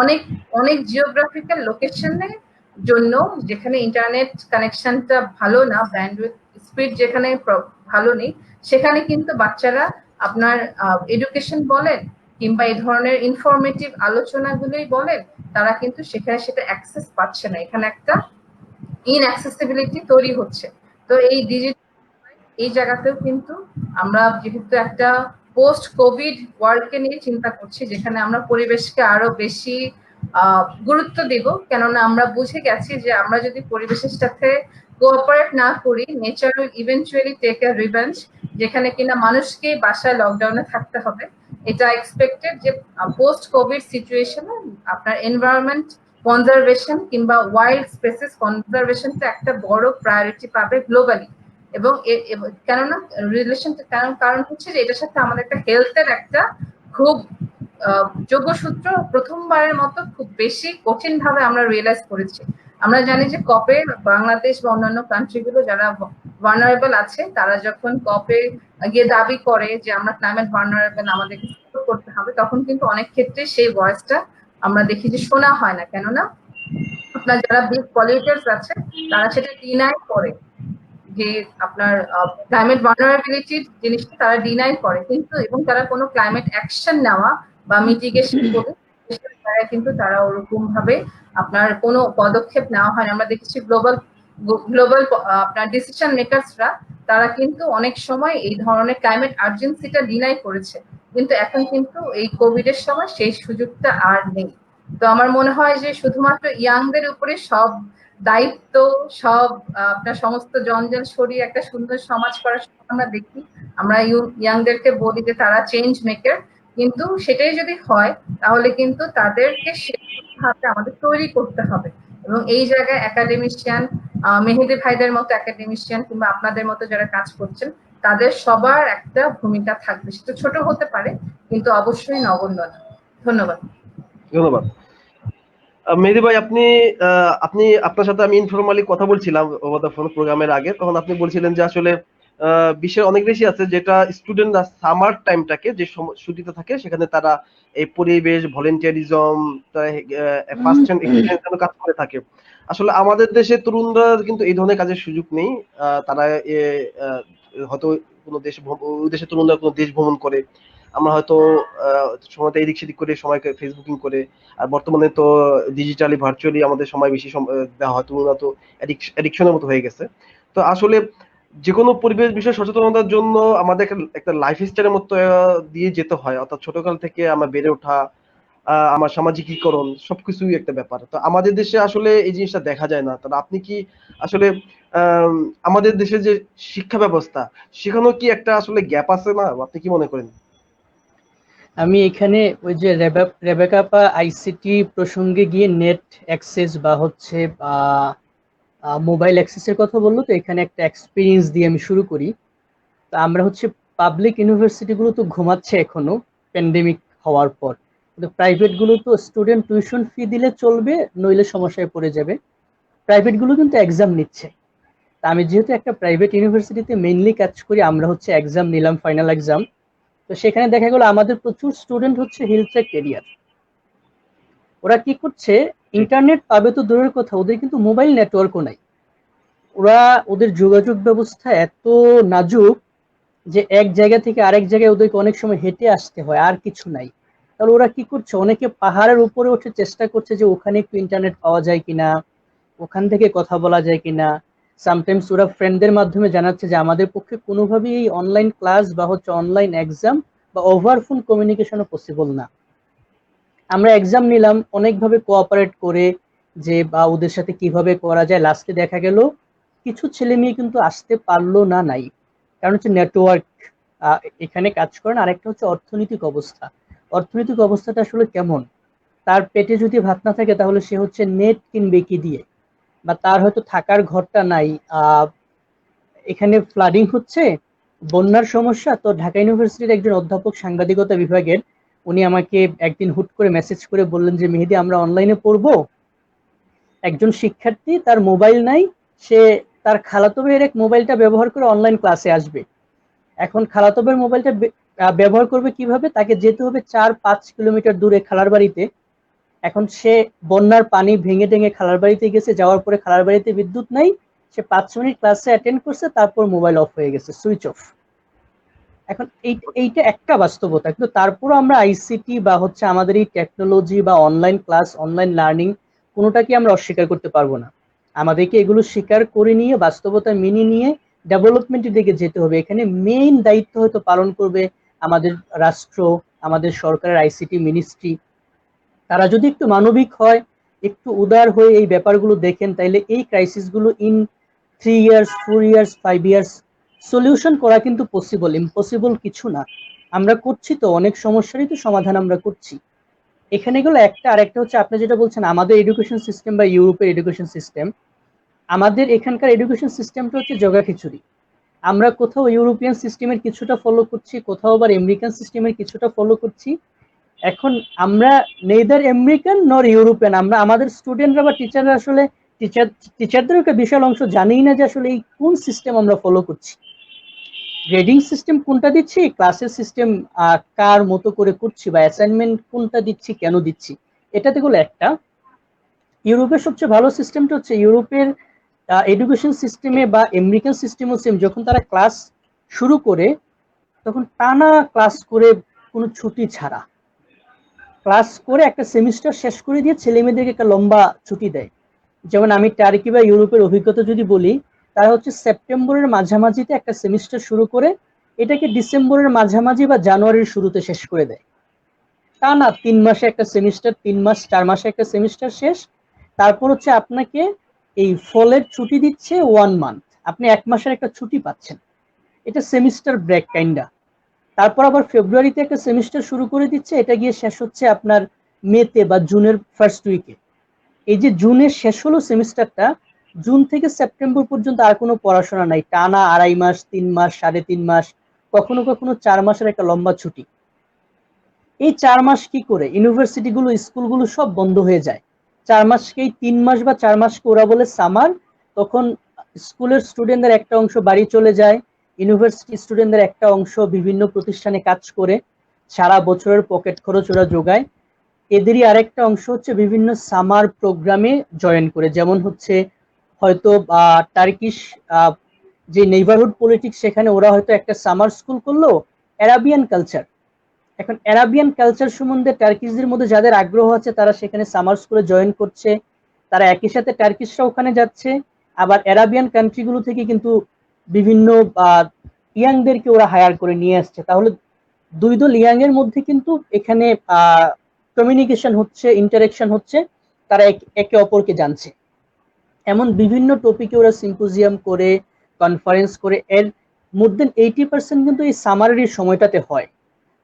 অনেক অনেক জিওগ্রাফিক্যাল লোকেশনে জন্য যেখানে ইন্টারনেট কানেকশনটা ভালো না, ব্যান্ডউইথ স্পিড যেখানে ভালো নেই, সেখানে কিন্তু বাচ্চারা আপনার এডুকেশন বলেন কিংবা এই ধরনের ইনফরমেটিভ আলোচনাগুলোই বলেন, তারা কিন্তু সেখানে সেটা অ্যাক্সেস পাচ্ছে না। এখানে একটা ইনঅ্যাক্সেসিবিলিটি তৈরি হচ্ছে। তো এই ডিজিটাল এই জায়গাতেও কিন্তু আমরা যেহেতু একটা পোস্ট কোভিড ওয়ার্ল্ডকে নিয়ে চিন্তা করছি, যেখানে আমরা পরিবেশকে আরো বেশি গুরুত্ব দিব, কেননা আমরা বুঝে গেছি যে আমরা যদি পরিবেশের সাথে কোঅপারেট না করি, nature will eventually take a revenge, যেখানে কিনা মানুষকে বাসায় লকডাউনে থাকতে হবে। এটা এক্সপেক্টেড যে পোস্ট কোভিড সিচুয়েশনে আপনার এনভায়রনমেন্ট কনজারভেশন কিংবা ওয়াইল্ড স্পেসিস কনজারভেশনটা একটা বড় প্রায়োরিটি পাবে গ্লোবালি। এবং কেননা রিলেশনটা কারণ হচ্ছে যে এটার সাথে আমাদের একটা হেলথের একটা খুব যোগসূত্র প্রথমবারের মতো খুব বেশি কঠিন ভাবে আমরা রিয়েলাইজ করেছি। আমরা জানি যে কপে বাংলাদেশ বা অন্যান্য কান্ট্রিগুলো যারা ভার্নারেবল আছে, তারা যখন কপে গিয়ে দাবি করে যে আমরা ক্লাইমেট ভার্নারেবল, আমাদেরকে সাপোর্ট করতে হবে, তখন কিন্তু অনেক ক্ষেত্রে সেই ভয়েসটা আমরা দেখি যে শোনা হয় না। কেননা আপনার যারা বিগ পলিউটার্স আছে তারা সেটা ডিনাই করে, যে আপনার ক্লাইমেট ভালনারেবিলিটির জিনিসটা তারা ডিনাই করে, কিন্তু এবং তারা কোনো ক্লাইমেট অ্যাকশন নেওয়া বা মিটিগেশন করে কিন্তু তারা ওরকম ভাবে আপনার কোনো পদক্ষেপ নেওয়া হয় না। আমরা দেখেছি গ্লোবাল গ্লোবাল আপনার ডিসিশন মেকারসরা, তারা কিন্তু অনেক সময় এই ধরনের ক্লাইমেট আর্জেন্সিটা ডিনাই করেছে, কিন্তু এখন কিন্তু এই কোভিড এর সময় সেই সুযোগটা আর নেই। তো আমার মনে হয় যে শুধুমাত্র ইয়াংদের উপরে সব দায়িত্ব সব আপনার সমস্ত জঞ্জাল সরিয়ে একটা সুন্দর সমাজ করার স্বপ্ন আমরা দেখি। আমরা ইয়াংদেরকে বলি যে তারা চেঞ্জ মেকার, কিন্তু সেটাই যদি হয় তাহলে কিন্তু তাদেরকে সেভাবে আমাদের তৈরি করতে হবে। এবং এই জায়গায় একাডেমিশিয়ান, মেহেদী ভাইদের মতো একাডেমিশিয়ান কিংবা আপনাদের মতো যারা কাজ করছেন তাদের সবার একটা ভূমিকা থাকবে। সেটা ছোট হতে পারে কিন্তু অবশ্যই নগণ্য না। ধন্যবাদ। ধন্যবাদ। মেহেদী ভাই, আপনি আপনি আপনার সাথে আমি ইনফরমালি কথা বলছিলাম ওভার দ্য ফোন প্রোগ্রামের আগে, তখন আপনি বলছিলেন যে আসলে বিশ্বের অনেক দেশই আছে যেটা স্টুডেন্টরা সামার টাইমটাকে যে ছুটিতে থাকে সেখানে তারা এই পরিবেশ, ভলেন্টিয়ারিজম, ফার্স্ট হ্যান্ড এক্সপিরিয়েন্স জন্য কাজ করে থাকে। আসলে আমাদের দেশে তরুণরা কিন্তু এই ধরনের কাজের সুযোগ নেই। তারা হয়তো কোনো দেশ ওই দেশের তরুণরা কোনো দেশ ভ্রমণ করে, আমরা হয়তো সময়টা এদিক সেদিক করে, সময়কে ফেসবুকিং করে, আর বর্তমানে তো ডিজিটালি ভার্চুয়ালি আমাদের সময় বেশি দেওয়া হয়, তরুণরা তো অ্যাডিকশনের মতো হয়ে গেছে। তো আসলে যে কোনো পরিবেশ বিষয়ে সচেতনতার জন্য আমাদের একটা লাইফ স্টাইলের মতো দিয়ে যেতে হয়, অর্থাৎ ছোটকাল থেকে আমরা বেড়ে ওঠা, আমার সামাজিকীকরণ সবকিছুই একটা ব্যাপার। তো আমাদের দেশে আসলে এই জিনিসটা দেখা যায় না। তাহলে আপনি কি আসলে আমাদের দেশে যে শিক্ষা ব্যবস্থা, সেখানেও কি একটা আসলে গ্যাপ আছে না? আপনি কি মনে করেন? আমি এখানে ওই যে রেবেকা আপা আইসিটি প্রসঙ্গে গিয়ে নেট অ্যাক্সেস বা হচ্ছে মোবাইল অ্যাক্সেসের কথা বললো, তো এখানে একটা এক্সপিরিয়েন্স দিয়ে আমি শুরু করি। তো আমরা হচ্ছে পাবলিক ইউনিভার্সিটিগুলো তো ঘুমাচ্ছে এখনো প্যান্ডেমিক হওয়ার পর, কিন্তু প্রাইভেট গুলো তো স্টুডেন্ট টিউশন ফি দিলে চলবে, নইলে সমস্যায় পড়ে যাবে। প্রাইভেট গুলো কিন্তু এক্সাম নিচ্ছে। তা আমি যেহেতু একটা প্রাইভেট ইউনিভার্সিটিতে মেইনলি কাজ করি, আমরা হচ্ছে এক্সাম নিলাম, ফাইনাল এক্সাম। তো সেখানে দেখা গেল আমাদের প্রচুর স্টুডেন্ট হচ্ছে হিল ট্রেক এরিয়ার। ওরা কি করছে, ইন্টারনেট পাবে তো দূরের কথা, ওদের কিন্তু মোবাইল নেটওয়ার্কও নাই। ওদের যোগাযোগ ব্যবস্থা এত নাজুক যে এক জায়গা থেকে আরেক জায়গায় ওদেরকে অনেক সময় হেঁটে আসতে হয়, আর কিছু নাই। তাহলে ওরা কি করছে, অনেকে পাহাড়ের উপরে উঠে চেষ্টা করছে যে ওখানে একটু ইন্টারনেট পাওয়া যায় কিনা, ওখান থেকে কথা বলা যায় কিনা। সামটাইমস ওরা ফ্রেন্ডদের মাধ্যমে জানাচ্ছে যে আমাদের পক্ষে কোনোভাবেই এই অনলাইন ক্লাস বা হচ্ছে অনলাইন এক্সাম বা ওভার ফোন কমিউনিকেশনও পসিবল না। আমরা এক্সাম নিলাম অনেকভাবে কোঅপারেট করে, যে বা ওদের সাথে কিভাবে করা যায়। লাস্টে দেখা গেল কিছু ছেলে মেয়ে কিন্তু আসতে পারলো না, নাই কারণ হচ্ছে নেটওয়ার্ক এখানে কাজ করে না। আরেকটা হচ্ছে অর্থনৈতিক অবস্থা। অর্থনৈতিক অবস্থাটা আসলে কেমন, তার পেটে যদি ভাত না থাকে তাহলে সে হচ্ছে নেট কিনবে কি দিয়ে, বা তার হয়তো থাকার ঘরটা নাই। এখানে ফ্লাডিং হচ্ছে, বন্যার সমস্যা। তো ঢাকা ইউনিভার্সিটির একজন অধ্যাপক সাংবাদিকতা বিভাগের, উনি আমাকে একদিন হুট করে মেসেজ করে বললেন যে মেহেদী আমরা অনলাইনে পড়বো, একজন শিক্ষার্থী তার মোবাইল নাই, সে তার খালাতো ভাইয়ের এক মোবাইলটা ব্যবহার করে অনলাইন ক্লাসে আসবে। এখন খালাতো ভাইয়ের মোবাইলটা ব্যবহার করবে কিভাবে, তাকে যেতে হবে 4-5 কিলোমিটার দূরে খালার বাড়িতে। এখন সে বন্যার পানি ভেঙে টেঙে খালার বাড়িতে গেছে, যাওয়ার পরে খালার বাড়িতে বিদ্যুৎ নাই, সে 5 মিনিট ক্লাসে অ্যাটেন্ড করছে, তারপর মোবাইল অফ হয়ে গেছে, সুইচ অফ। এখন এইটা একটা বাস্তবতা, কিন্তু তারপরও আমরা আইসিটি বা হচ্ছে আমাদের এই টেকনোলজি বা অনলাইন ক্লাস, অনলাইন লার্নিং কোনোটাকে আমরা অস্বীকার করতে পারবো না। আমাদেরকে এগুলো স্বীকার করে নিয়ে, বাস্তবতা মেনে নিয়ে ডেভেলপমেন্টের দিকে যেতে হবে। এখানে মেইন দায়িত্ব হয়তো পালন করবে আমাদের রাষ্ট্র, আমাদের সরকারের আইসিটি মিনিস্ট্রি। তারা যদি একটু মানবিক হয়, একটু উদার হয়ে এই ব্যাপারগুলো দেখেন, তাইলে এই ক্রাইসিসগুলো in 3 years, 4 years, 5 years solution করা কিন্তু পসিবল, ইম্পসিবল কিছু না। আমরা করছি তো, অনেক সমস্যারই তো সমাধান আমরা করছি। এখানে গেলো একটা। আরেকটা হচ্ছে আপনি যেটা বলছেন আমাদের এডুকেশন সিস্টেম বা ইউরোপের এডুকেশন সিস্টেম, আমাদের এখানকার এডুকেশন সিস্টেমটা হচ্ছে জগা খিচুড়ি। আমরা কোথাও ইউরোপিয়ান সিস্টেমের কিছুটা ফলো করছি, কোথাও আবার আমেরিকান সিস্টেমের কিছুটা ফলো করছি। এখন আমরা নেইদার আমেরিকান নর ইউরোপিয়ান, আমরা আমাদের স্টুডেন্টরা বা টিচাররা আসলে টিচারদের একটা বিশাল অংশ জানেই না যে আসলে এই কোন সিস্টেম আমরা ফলো করছি, গ্রেডিং সিস্টেম কোনটা দিচ্ছি, ক্লাসের সিস্টেম কার মতো করে করছি, বা অ্যাসাইনমেন্ট কোনটা দিচ্ছি, কেন দিচ্ছি। এটাতে গুলো একটা। ইউরোপের সবচেয়ে ভালো সিস্টেমটা হচ্ছে ইউরোপের এডুকেশন সিস্টেমে বা আমেরিকান সিস্টেমও সেম, যখন তারা ক্লাস শুরু করে তখন টানা ক্লাস করে, কোনো ছুটি ছাড়া ক্লাস করে একটা সেমিস্টার শেষ করে দিয়ে ছেলে মেয়েদেরকে একটা লম্বা ছুটি দেয়। যেমন আমি টার্কি বা ইউরোপের অভিজ্ঞতা যদি বলি, তারা হচ্ছে সেপ্টেম্বরের মাঝামাঝিতে একটা সেমিস্টার শুরু করে এটাকে ডিসেম্বরের মাঝামাঝি বা জানুয়ারির শুরুতে শেষ করে দেয়। তা না 3 মাসে একটা সেমিস্টার, 3 মাস 4 মাসে একটা সেমিস্টার শেষ। তারপর হচ্ছে আপনাকে এই ফলের ছুটি দিচ্ছে 1 মান্থ, আপনি 1 মাসের একটা ছুটি পাচ্ছেন, এটা সেমিস্টার ব্রেক কাইন্ডা। তারপর আবার ফেব্রুয়ারিতে একটা সেমিস্টার শুরু করে দিচ্ছে, এটা গিয়ে শেষ হচ্ছে আপনার মেতে বা জুনের ফার্স্ট উইকে। এই যে জুনের শেষ হলো সেমিস্টারটা, জুন থেকে সেপ্টেম্বর পর্যন্ত আর কোনো পড়াশোনা নাই, টানা 2.5 মাস, 3 মাস, 3.5 মাস, কখনো কখনো 4 মাসের একটা লম্বা ছুটি। এই 4 মাস কি করে ইউনিভার্সিটিগুলো, স্কুলগুলো সব বন্ধ হয়ে যায়। 4 মাসকেই 3 মাস বা 4 মাসকে ওরা বলে সামার। তখন স্কুলের স্টুডেন্টদের একটা অংশ বাড়ি চলে যায়, ইউনিভার্সিটি স্টুডেন্টদের একটা অংশ বিভিন্ন প্রতিষ্ঠানে কাজ করে সারা বছরের পকেট খরচ ওরা যোগায়। এদেরই আরেকটা অংশ হচ্ছে বিভিন্ন সামার প্রোগ্রামে জয়েন করে, যেমন হচ্ছে হয়তো টার্কিশ যে নেইবারহুড পলিটিক্স, সেখানে ওরা হয়তো একটা সামার স্কুল করলো অ্যারাবিয়ান কালচার। এখন অ্যারাবিয়ান কালচার সম্বন্ধে টার্কিশদের মধ্যে যাদের আগ্রহ আছে তারা সেখানে সামার স্কুলে জয়েন করছে, তারা একই সাথে টার্কিশরা ওখানে যাচ্ছে, আবার অ্যারাবিয়ান কান্ট্রিগুলো থেকে কিন্তু বিভিন্ন ইয়াংদেরকে ওরা হায়ার করে নিয়ে আসছে। তাহলে দুই দল ইয়াং এর মধ্যে কিন্তু এখানে কমিউনিকেশন হচ্ছে, ইন্টারেকশন হচ্ছে, তারা একে অপরকে জানছে। এমন বিভিন্ন টপিকে ওরা সিম্পোজিয়াম করে, কনফারেন্স করে, এর মোর দেন 80% কিন্তু এই সামারের সময়টাতে হয়।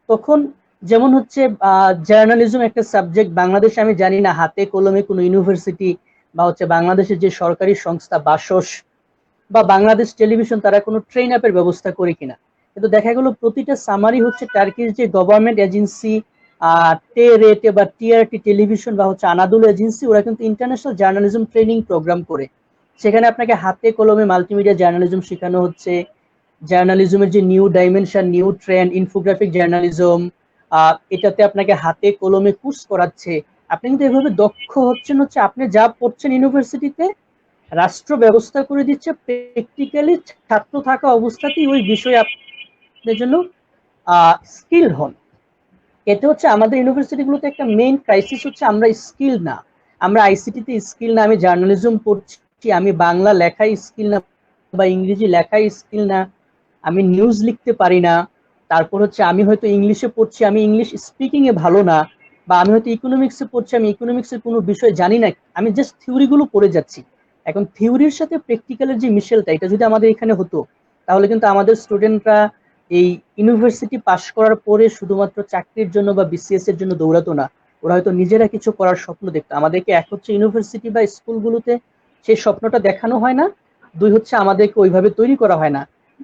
তখন যেমন হচ্ছে জার্নালিজম একটা সাবজেক্ট, বাংলাদেশে আমি জানি না হাতে কলমে কোনো ইউনিভার্সিটি বা হচ্ছে বাংলাদেশের যে সরকারি সংস্থা বাসস বা বাংলাদেশ টেলিভিশন তারা কোনো ট্রেন আপের ব্যবস্থা করে কিনা, কিন্তু দেখা গেল প্রতিটা সামারি হচ্ছে টার্কিশ যে গভর্নমেন্ট এজেন্সি টে রেটে বা টিআরটি টেলিভিশন বা হচ্ছে আনাদুল এজেন্সি, ওরা কিন্তু ইন্টারন্যাশনাল জার্নালিজম ট্রেনিং প্রোগ্রাম করে। সেখানে আপনাকে হাতে কলমে মাল্টিমিডিয়া জার্নালিজম শেখানো হচ্ছে, জার্নালিজমের যে new dimension, new trend, infographic journalism, এটাতে আপনাকে হাতে কলমে কোর্স করাচ্ছে। আপনি কিন্তু এভাবে দক্ষ হচ্ছেন, হচ্ছে আপনি যা পড়ছেন ইউনিভার্সিটিতে রাষ্ট্র ব্যবস্থা করে দিচ্ছে প্র্যাকটিক্যালি ছাত্র থাকা অবস্থাতেই ওই বিষয়ে আপনার জন্য স্কিলড হন। এতে হচ্ছে আমাদের ইউনিভার্সিটিগুলোতে একটা মেইন ক্রাইসিস হচ্ছে আমরা স্কিল না, আমরা আইসিটিতে স্কিল না, আমি জার্নালিজম পড়ছি, আমি বাংলা লেখায় স্কিল না বা ইংরেজি লেখায় স্কিল না, আমি নিউজ লিখতে পারি না। তারপর হচ্ছে আমি হয়তো ইংলিশে পড়ছি, আমি ইংলিশ স্পিকিং এ ভালো না, বা আমি হয়তো ইকোনমিক্সে পড়ছি, আমি ইকোনমিক্সের কোনো বিষয় জানি না, আমি জাস্ট থিওরিগুলো পড়ে যাচ্ছি। এখন থিওরির সাথে প্র্যাকটিক্যালের যে মিশেলটা, এটা যদি আমাদের এখানে হতো, তাহলে কিন্তু আমাদের স্টুডেন্টরা এই ইউনিভার্সিটি পাশ করার পরে শুধুমাত্র চাকরির জন্য বা বিসিএস এর জন্য দৌড়াতো না, ওরা হয়তো নিজেরা কিছু করার স্বপ্ন দেখতো। আমাদেরকে এক হচ্ছে ইউনিভার্সিটি বা স্কুলগুলোতে সেই স্বপ্নটা দেখানো হয় না, দুই হচ্ছে আমাদেরকে ওইভাবে তৈরি করা হয় না।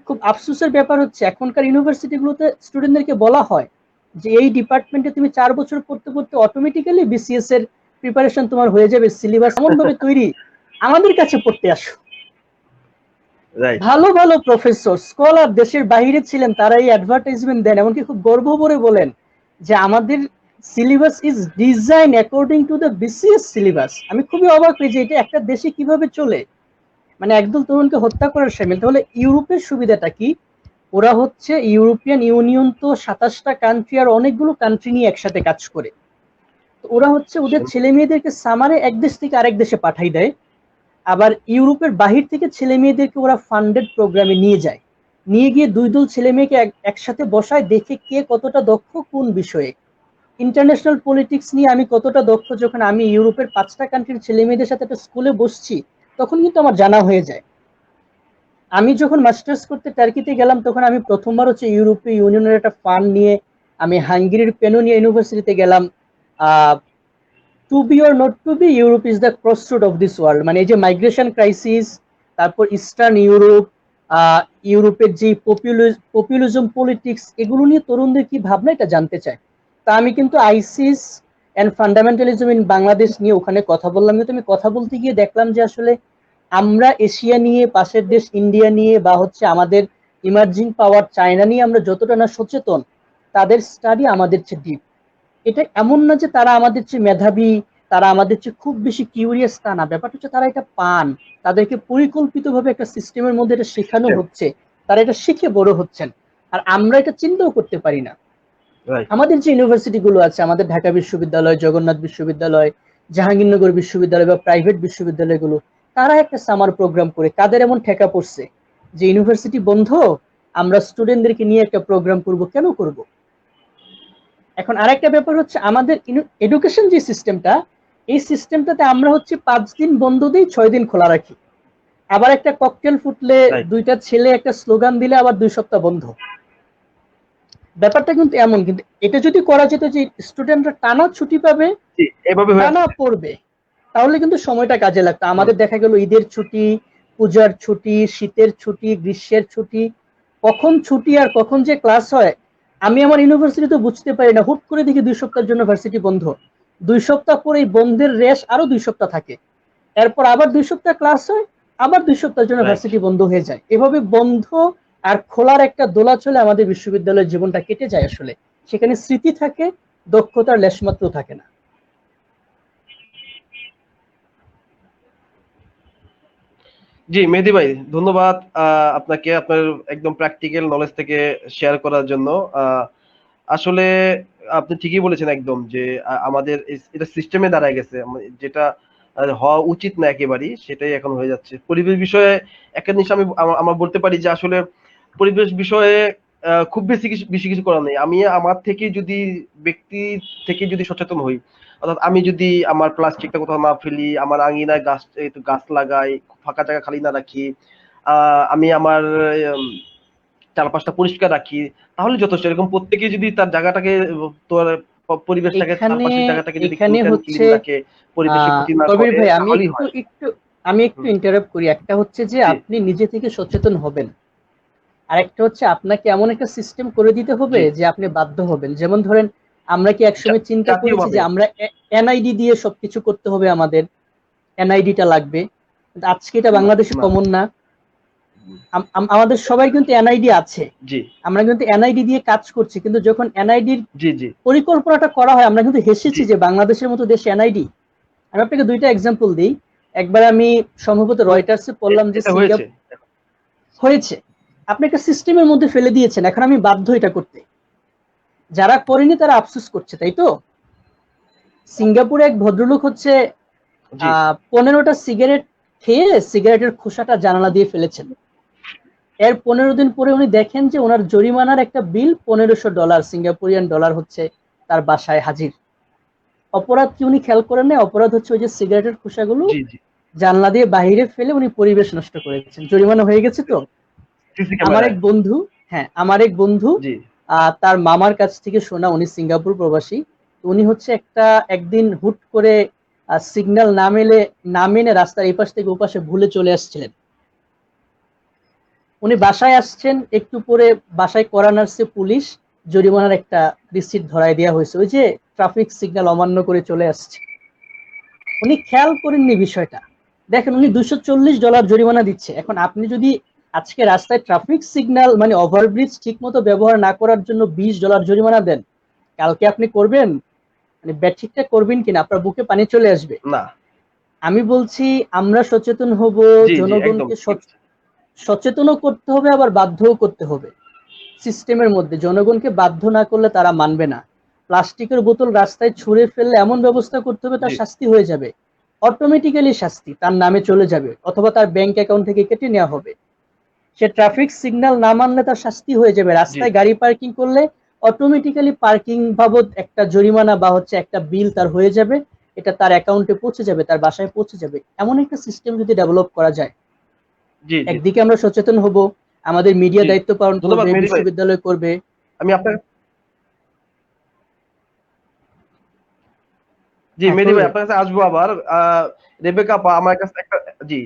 খুব আফসোসের ব্যাপার হচ্ছে এখনকার ইউনিভার্সিটিগুলোতে স্টুডেন্টদেরকে বলা হয় যে এই ডিপার্টমেন্টে তুমি 4 বছর পড়তে পড়তে অটোমেটিক্যালি বিসিএস এর প্রিপারেশন তোমার হয়ে যাবে, সিলেবাস এমন ভাবে তৈরি, আমাদের কাছে পড়তে আসো। রাইট। ভালো ভালো প্রফেসর স্কলার দেশের বাইরে ছিলেন, তারা এই অ্যাডভার্টাইজমেন্ট দেন, এমনকি খুব গর্ব করে বলেন যে আমাদের syllabus is design according to the BCS syllabus. আমি খুবই অবাক হই যে এটা একটা দেশে কিভাবে চলে, মানে একদল তরুণকে হত্যা করার শামিল। তাহলে ইউরোপের সুবিধাটা কি? ওরা হচ্ছে ইউরোপিয়ান ইউনিয়ন তো 27টা কান্ট্রি আর অনেকগুলো কান্ট্রি নিয়ে একসাথে কাজ করে। তো ওরা হচ্ছে ওদের ছেলে মেয়েদেরকে সামারে এক দেশ থেকে আরেক দেশে পাঠাই দেয়, আবার ইউরোপের বাহির থেকে ছেলে মেয়েদেরকে ওরা ফান্ডেড প্রোগ্রামে নিয়ে যায়, নিয়ে গিয়ে দুই দল ছেলে মেয়েকে একসাথে বসায়, দেখে কে কতটা দক্ষ কোন বিষয়ে। ইন্টারন্যাশনাল পলিটিক্স নিয়ে আমি কতটা দক্ষ, যখন আমি ইউরোপের 5টা কান্ট্রির ছেলে মেয়েদের সাথে একটা স্কুলে বসছি তখন কিন্তু আমার জানা হয়ে যায়। আমি যখন মাস্টার্স করতে টার্কিতে গেলাম তখন আমি প্রথমবার হচ্ছে ইউরোপীয় ইউনিয়নের একটা ফান্ড নিয়ে আমি হাঙ্গেরির পেনোনিয়া ইউনিভার্সিটিতে গেলাম। To be or not to be, Europe is the crossroad of this world, মানে এই যে মাইগ্রেশন ক্রাইসিস, তারপর ইস্টার্ন ইউরোপ, ইউরোপের যে পপুলিজম পলিটিক্স, এগুলো নিয়ে তরুণদের কি ভাবনা এটা জানতে চায়। তা আমি কিন্তু ISIS and fundamentalism in Bangladesh নিয়ে ওখানে কথা বললাম, কিন্তু আমি কথা বলতে গিয়ে দেখলাম যে আসলে আমরা এশিয়া নিয়ে, পাশের দেশ ইন্ডিয়া নিয়ে, বা হচ্ছে আমাদের ইমার্জিং পাওয়ার চায়না নিয়ে আমরা যতটা না সচেতন, তাদের স্টাডি আমাদের চেয়ে ডিপ। এটা এমন না যে তারা আমাদের চেয়ে মেধাবী, তারা আমাদের চেয়ে খুব বেশি কিউরিয়াস, তা না। ব্যাপারটা হচ্ছে তারা এটা পান, তাদেরকে পরিকল্পিতভাবে একটা সিস্টেমের মধ্যে এটা শেখানো হচ্ছে, তারা এটা শিখে বড় হচ্ছেন, আর আমরা এটা চিন্তাও করতে পারি না। আমাদের যে ইউনিভার্সিটি গুলো আছে, আমাদের ঢাকা বিশ্ববিদ্যালয়, জগন্নাথ বিশ্ববিদ্যালয়, জাহাঙ্গীরনগর বিশ্ববিদ্যালয় বা প্রাইভেট বিশ্ববিদ্যালয়গুলো, তারা একটা সামার প্রোগ্রাম করে, কাদের এমন ঠেকা পড়ছে যে ইউনিভার্সিটি বন্ধ, আমরা স্টুডেন্টদেরকে নিয়ে একটা প্রোগ্রাম করব, কেন করব? এখন আরেকটা ব্যাপার হচ্ছে আমাদের এডুকেশন যে সিস্টেমটা, এই সিস্টেমটাতে আমরা হচ্ছে 5 দিন বন্ধ দিই, 6 দিন খোলা রাখি। আবার একটা ককটেল ফুটলে রাইট। দুইটা ছেলে একটা স্লোগান দিলে আবার 2 সপ্তাহ বন্ধ। ব্যাপারটা কিন্তু এমন, কিন্তু এটা যদি করা যেত যে স্টুডেন্টরা টানা ছুটি পাবে, জি, এভাবে হয়ে টানা আসছে। পড়বে, তাহলে কিন্তু সময়টা কাজে লাগতো। হুম, আমাদের দেখা গেল ঈদের ছুটি, পূজার ছুটি, শীতের ছুটি, গ্রীষ্মের ছুটি, কখন ছুটি আর কখন যে ক্লাস হয় আমি আমার ইউনিভার্সিটিতে বুঝতে পারি না। হুট করে দেখি 2 সপ্তাহের জন্য ভার্সিটি বন্ধ। 2 সপ্তাহ পরে এই বন্ধের রেশ আরো 2 সপ্তাহ থাকে, এরপর আবার 2 সপ্তাহ ক্লাস হয়, আবার 2 সপ্তাহের জন্য রাইট। ভার্সিটি বন্ধ হয়ে যায়। এভাবে বন্ধ আর খোলার একটা দোলাচলে আমাদের বিশ্ববিদ্যালয়ের জীবনটা কেটে যায় আসলে। সেখানে স্মৃতি থাকে, দক্ষতার লেশমাত্র থাকে না। জি মেহেদী ভাই, ধন্যবাদ আপনাকে আপনার একদম প্র্যাকটিক্যাল নলেজ থেকে শেয়ার করার জন্য। আসলে আপনি ঠিকই বলেছেন একদম যে আমাদের এটা সিস্টেমে দাঁড়ায় গেছে, যেটা হওয়া উচিত না একেবারেই, সেটাই এখন হয়ে যাচ্ছে। পরিবেশ বিষয়ে একটা জিনিস আমি আমার বলতে পারি যে আসলে পরিবেশ বিষয়ে খুব বেশি কিছু করার নেই। আমি আমার থেকে যদি ব্যক্তি থেকে যদি সচেতন হই, অর্থাৎ আমি যদি আমার প্লাস্টিকটা কোথাও না ফেলি, আমার আঙিনায় গাছ লাগাই, ফাঁকা জায়গা খালি না রাখি, আমি আমার উম, চারপাশটা পরিষ্কার রাখি, তাহলে যথেষ্ট। এরকম প্রত্যেকে যদি তার জায়গাটাকে তোর পরিবেশটাকে, এখানে চারপাশের জায়গাটাকে যদি এখানে নিট অ্যান্ড হচ্ছে ক্লিন রাখে, পরিবেশের ক্ষতি না কবির করে, ভাই, আমি তাহলেই একটু হয়। একটু আমি একটু হুম, ইন্টারাপ্ট করি। একটা হচ্ছে যে জি, আপনি নিজে থেকে সচেতন হবেন, আর একটা হচ্ছে আপনাকে এমন একটা সিস্টেম করে দিতে হবে জি, যে আপনি বাধ্য হবেন। যেমন ধরেন, আমরা কি একসময় চিন্তা করেছি যে জাতীয়ভাবে। আমরা এনআইডি দিয়ে সবকিছু করতে হবে, আমাদের এনআইডিটা লাগবে, কিন্তু আজকে এটা না, বাংলাদেশে না, কমন না। আমাদের সবাই কিন্তু এনআইডি আছে, জি, আমরা কিন্তু এনআইডি দিয়ে কাজ করছি, কিন্তু যখন এনআইডির জি, জি, পরিকল্পনাটা করা হয় আমরা কিন্তু জি, হেসেছি যে বাংলাদেশের মতো দেশে এনআইডি। আমি আপনাকে 2টা এক্সাম্পল দিই। একবার আমি সম্ভবত রয়টার্সে পড়লাম যে এটা হয়েছে। সিঙ্গাপুর হয়েছে, আপনি একটা সিস্টেমের মধ্যে ফেলে দিয়েছেন, এখন আমি বাধ্য এটা করতে। যারা করেনি তারা আফসোস করছে, তাই তো? সিঙ্গাপুরে এক ভদ্রলোক হচ্ছে জি, 15টা সিগারেট খেয়ে সিগারেটের খোসাটা জানালা দিয়ে ফেলেছেন। এর 15 দিন পরে উনি দেখেন যে ওনার জরিমানার একটা বিল $1500 সিঙ্গাপুরিয়ান ডলার হচ্ছে তার বাসায় হাজির। অপরাধ কি উনি খেয়াল করেন না? অপরাধ হচ্ছে ওই যে সিগারেটের খোসাগুলো জি, জি, জানলা দিয়ে বাইরে ফেলে উনি পরিবেশ নষ্ট করেছেন। জরিমানা হয়ে গেছে তো। সিসি আমার এক ক্যামেরায়। বন্ধু, হ্যাঁ, আমার এক বন্ধু জি, তার মামার কাছ থেকে শোনা, উনি সিঙ্গাপুর প্রবাসী। উনি হচ্ছে একদিন হুট করে সিগন্যাল না মেনে রাস্তার এই পাশ থেকে ওপাশে ভুলে চলে আসছিলেন। উনি বাসায় আসছেন, একটু পরে বাসায় করা নার্সে পুলিশ জরিমানার একটা রিসিট ধরায় দেওয়া হয়েছে, ওই যে ট্রাফিক সিগন্যাল অমান্য করে চলে আসছে। উনি খেয়াল করেননি বিষয়টা। দেখেন উনি $240 জরিমানা দিচ্ছে। এখন আপনি যদি আজকে রাস্তায় ট্রাফিক সিগন্যাল মানে ওভারব্রিজ ঠিক মতো ব্যবহার না করার জন্য $20 জরিমানা দেন, কালকে আপনি করবেন, মানে ব্যাঠিকটা করবেন কিনা আপনার বুকে পানি চলে আসবে। না, আমি বলছি আমরা সচেতন হব, জি, জি, একদম জনগণকে ঠিক বলেছেন। সচেতনও করতে হবে, আবার বাধ্যও করতে হবে। সিস্টেমের মধ্যে জনগণকে বাধ্য না করলে তারা মানবে না। প্লাস্টিকের বোতল রাস্তায় ছুঁড়ে ফেললে এমন ব্যবস্থা করতে হবে জি, তার শাস্তি হয়ে যাবে, অটোমেটিক্যালি শাস্তি তার নামে চলে যাবে, অথবা তার ব্যাংক অ্যাকাউন্ট থেকে কেটে নেওয়া হবে। সে ট্রাফিক সিগন্যাল না মানলে তার শাস্তি হয়ে যাবে। জি, রাস্তায় গাড়ি পার্কিং করলে অটোমেটিক্যালি পার্কিং বাবদ একটা জরিমানা বা হচ্ছে একটা বিল তার হয়ে যাবে, এটা তার অ্যাকাউন্টে পৌঁছে যাবে, তার বাসায় পৌঁছে যাবে। এমন একটা সিস্টেম যদি ডেভেলপ করা যায়, জি, জি, একদিকে আমরা সচেতন হব, আমাদের মিডিয়া জি, দায়িত্ব পালন ধন্যবাদ করবে, মেহেদী ভাই। বিশ্ববিদ্যালয় করবে। আমি আপনার, জি হ্যাঁ মেহেদী ভাই করবে। আপনার কাছে আসবো আবার। রেবেকা আপা আমার কাছে একটা, জি,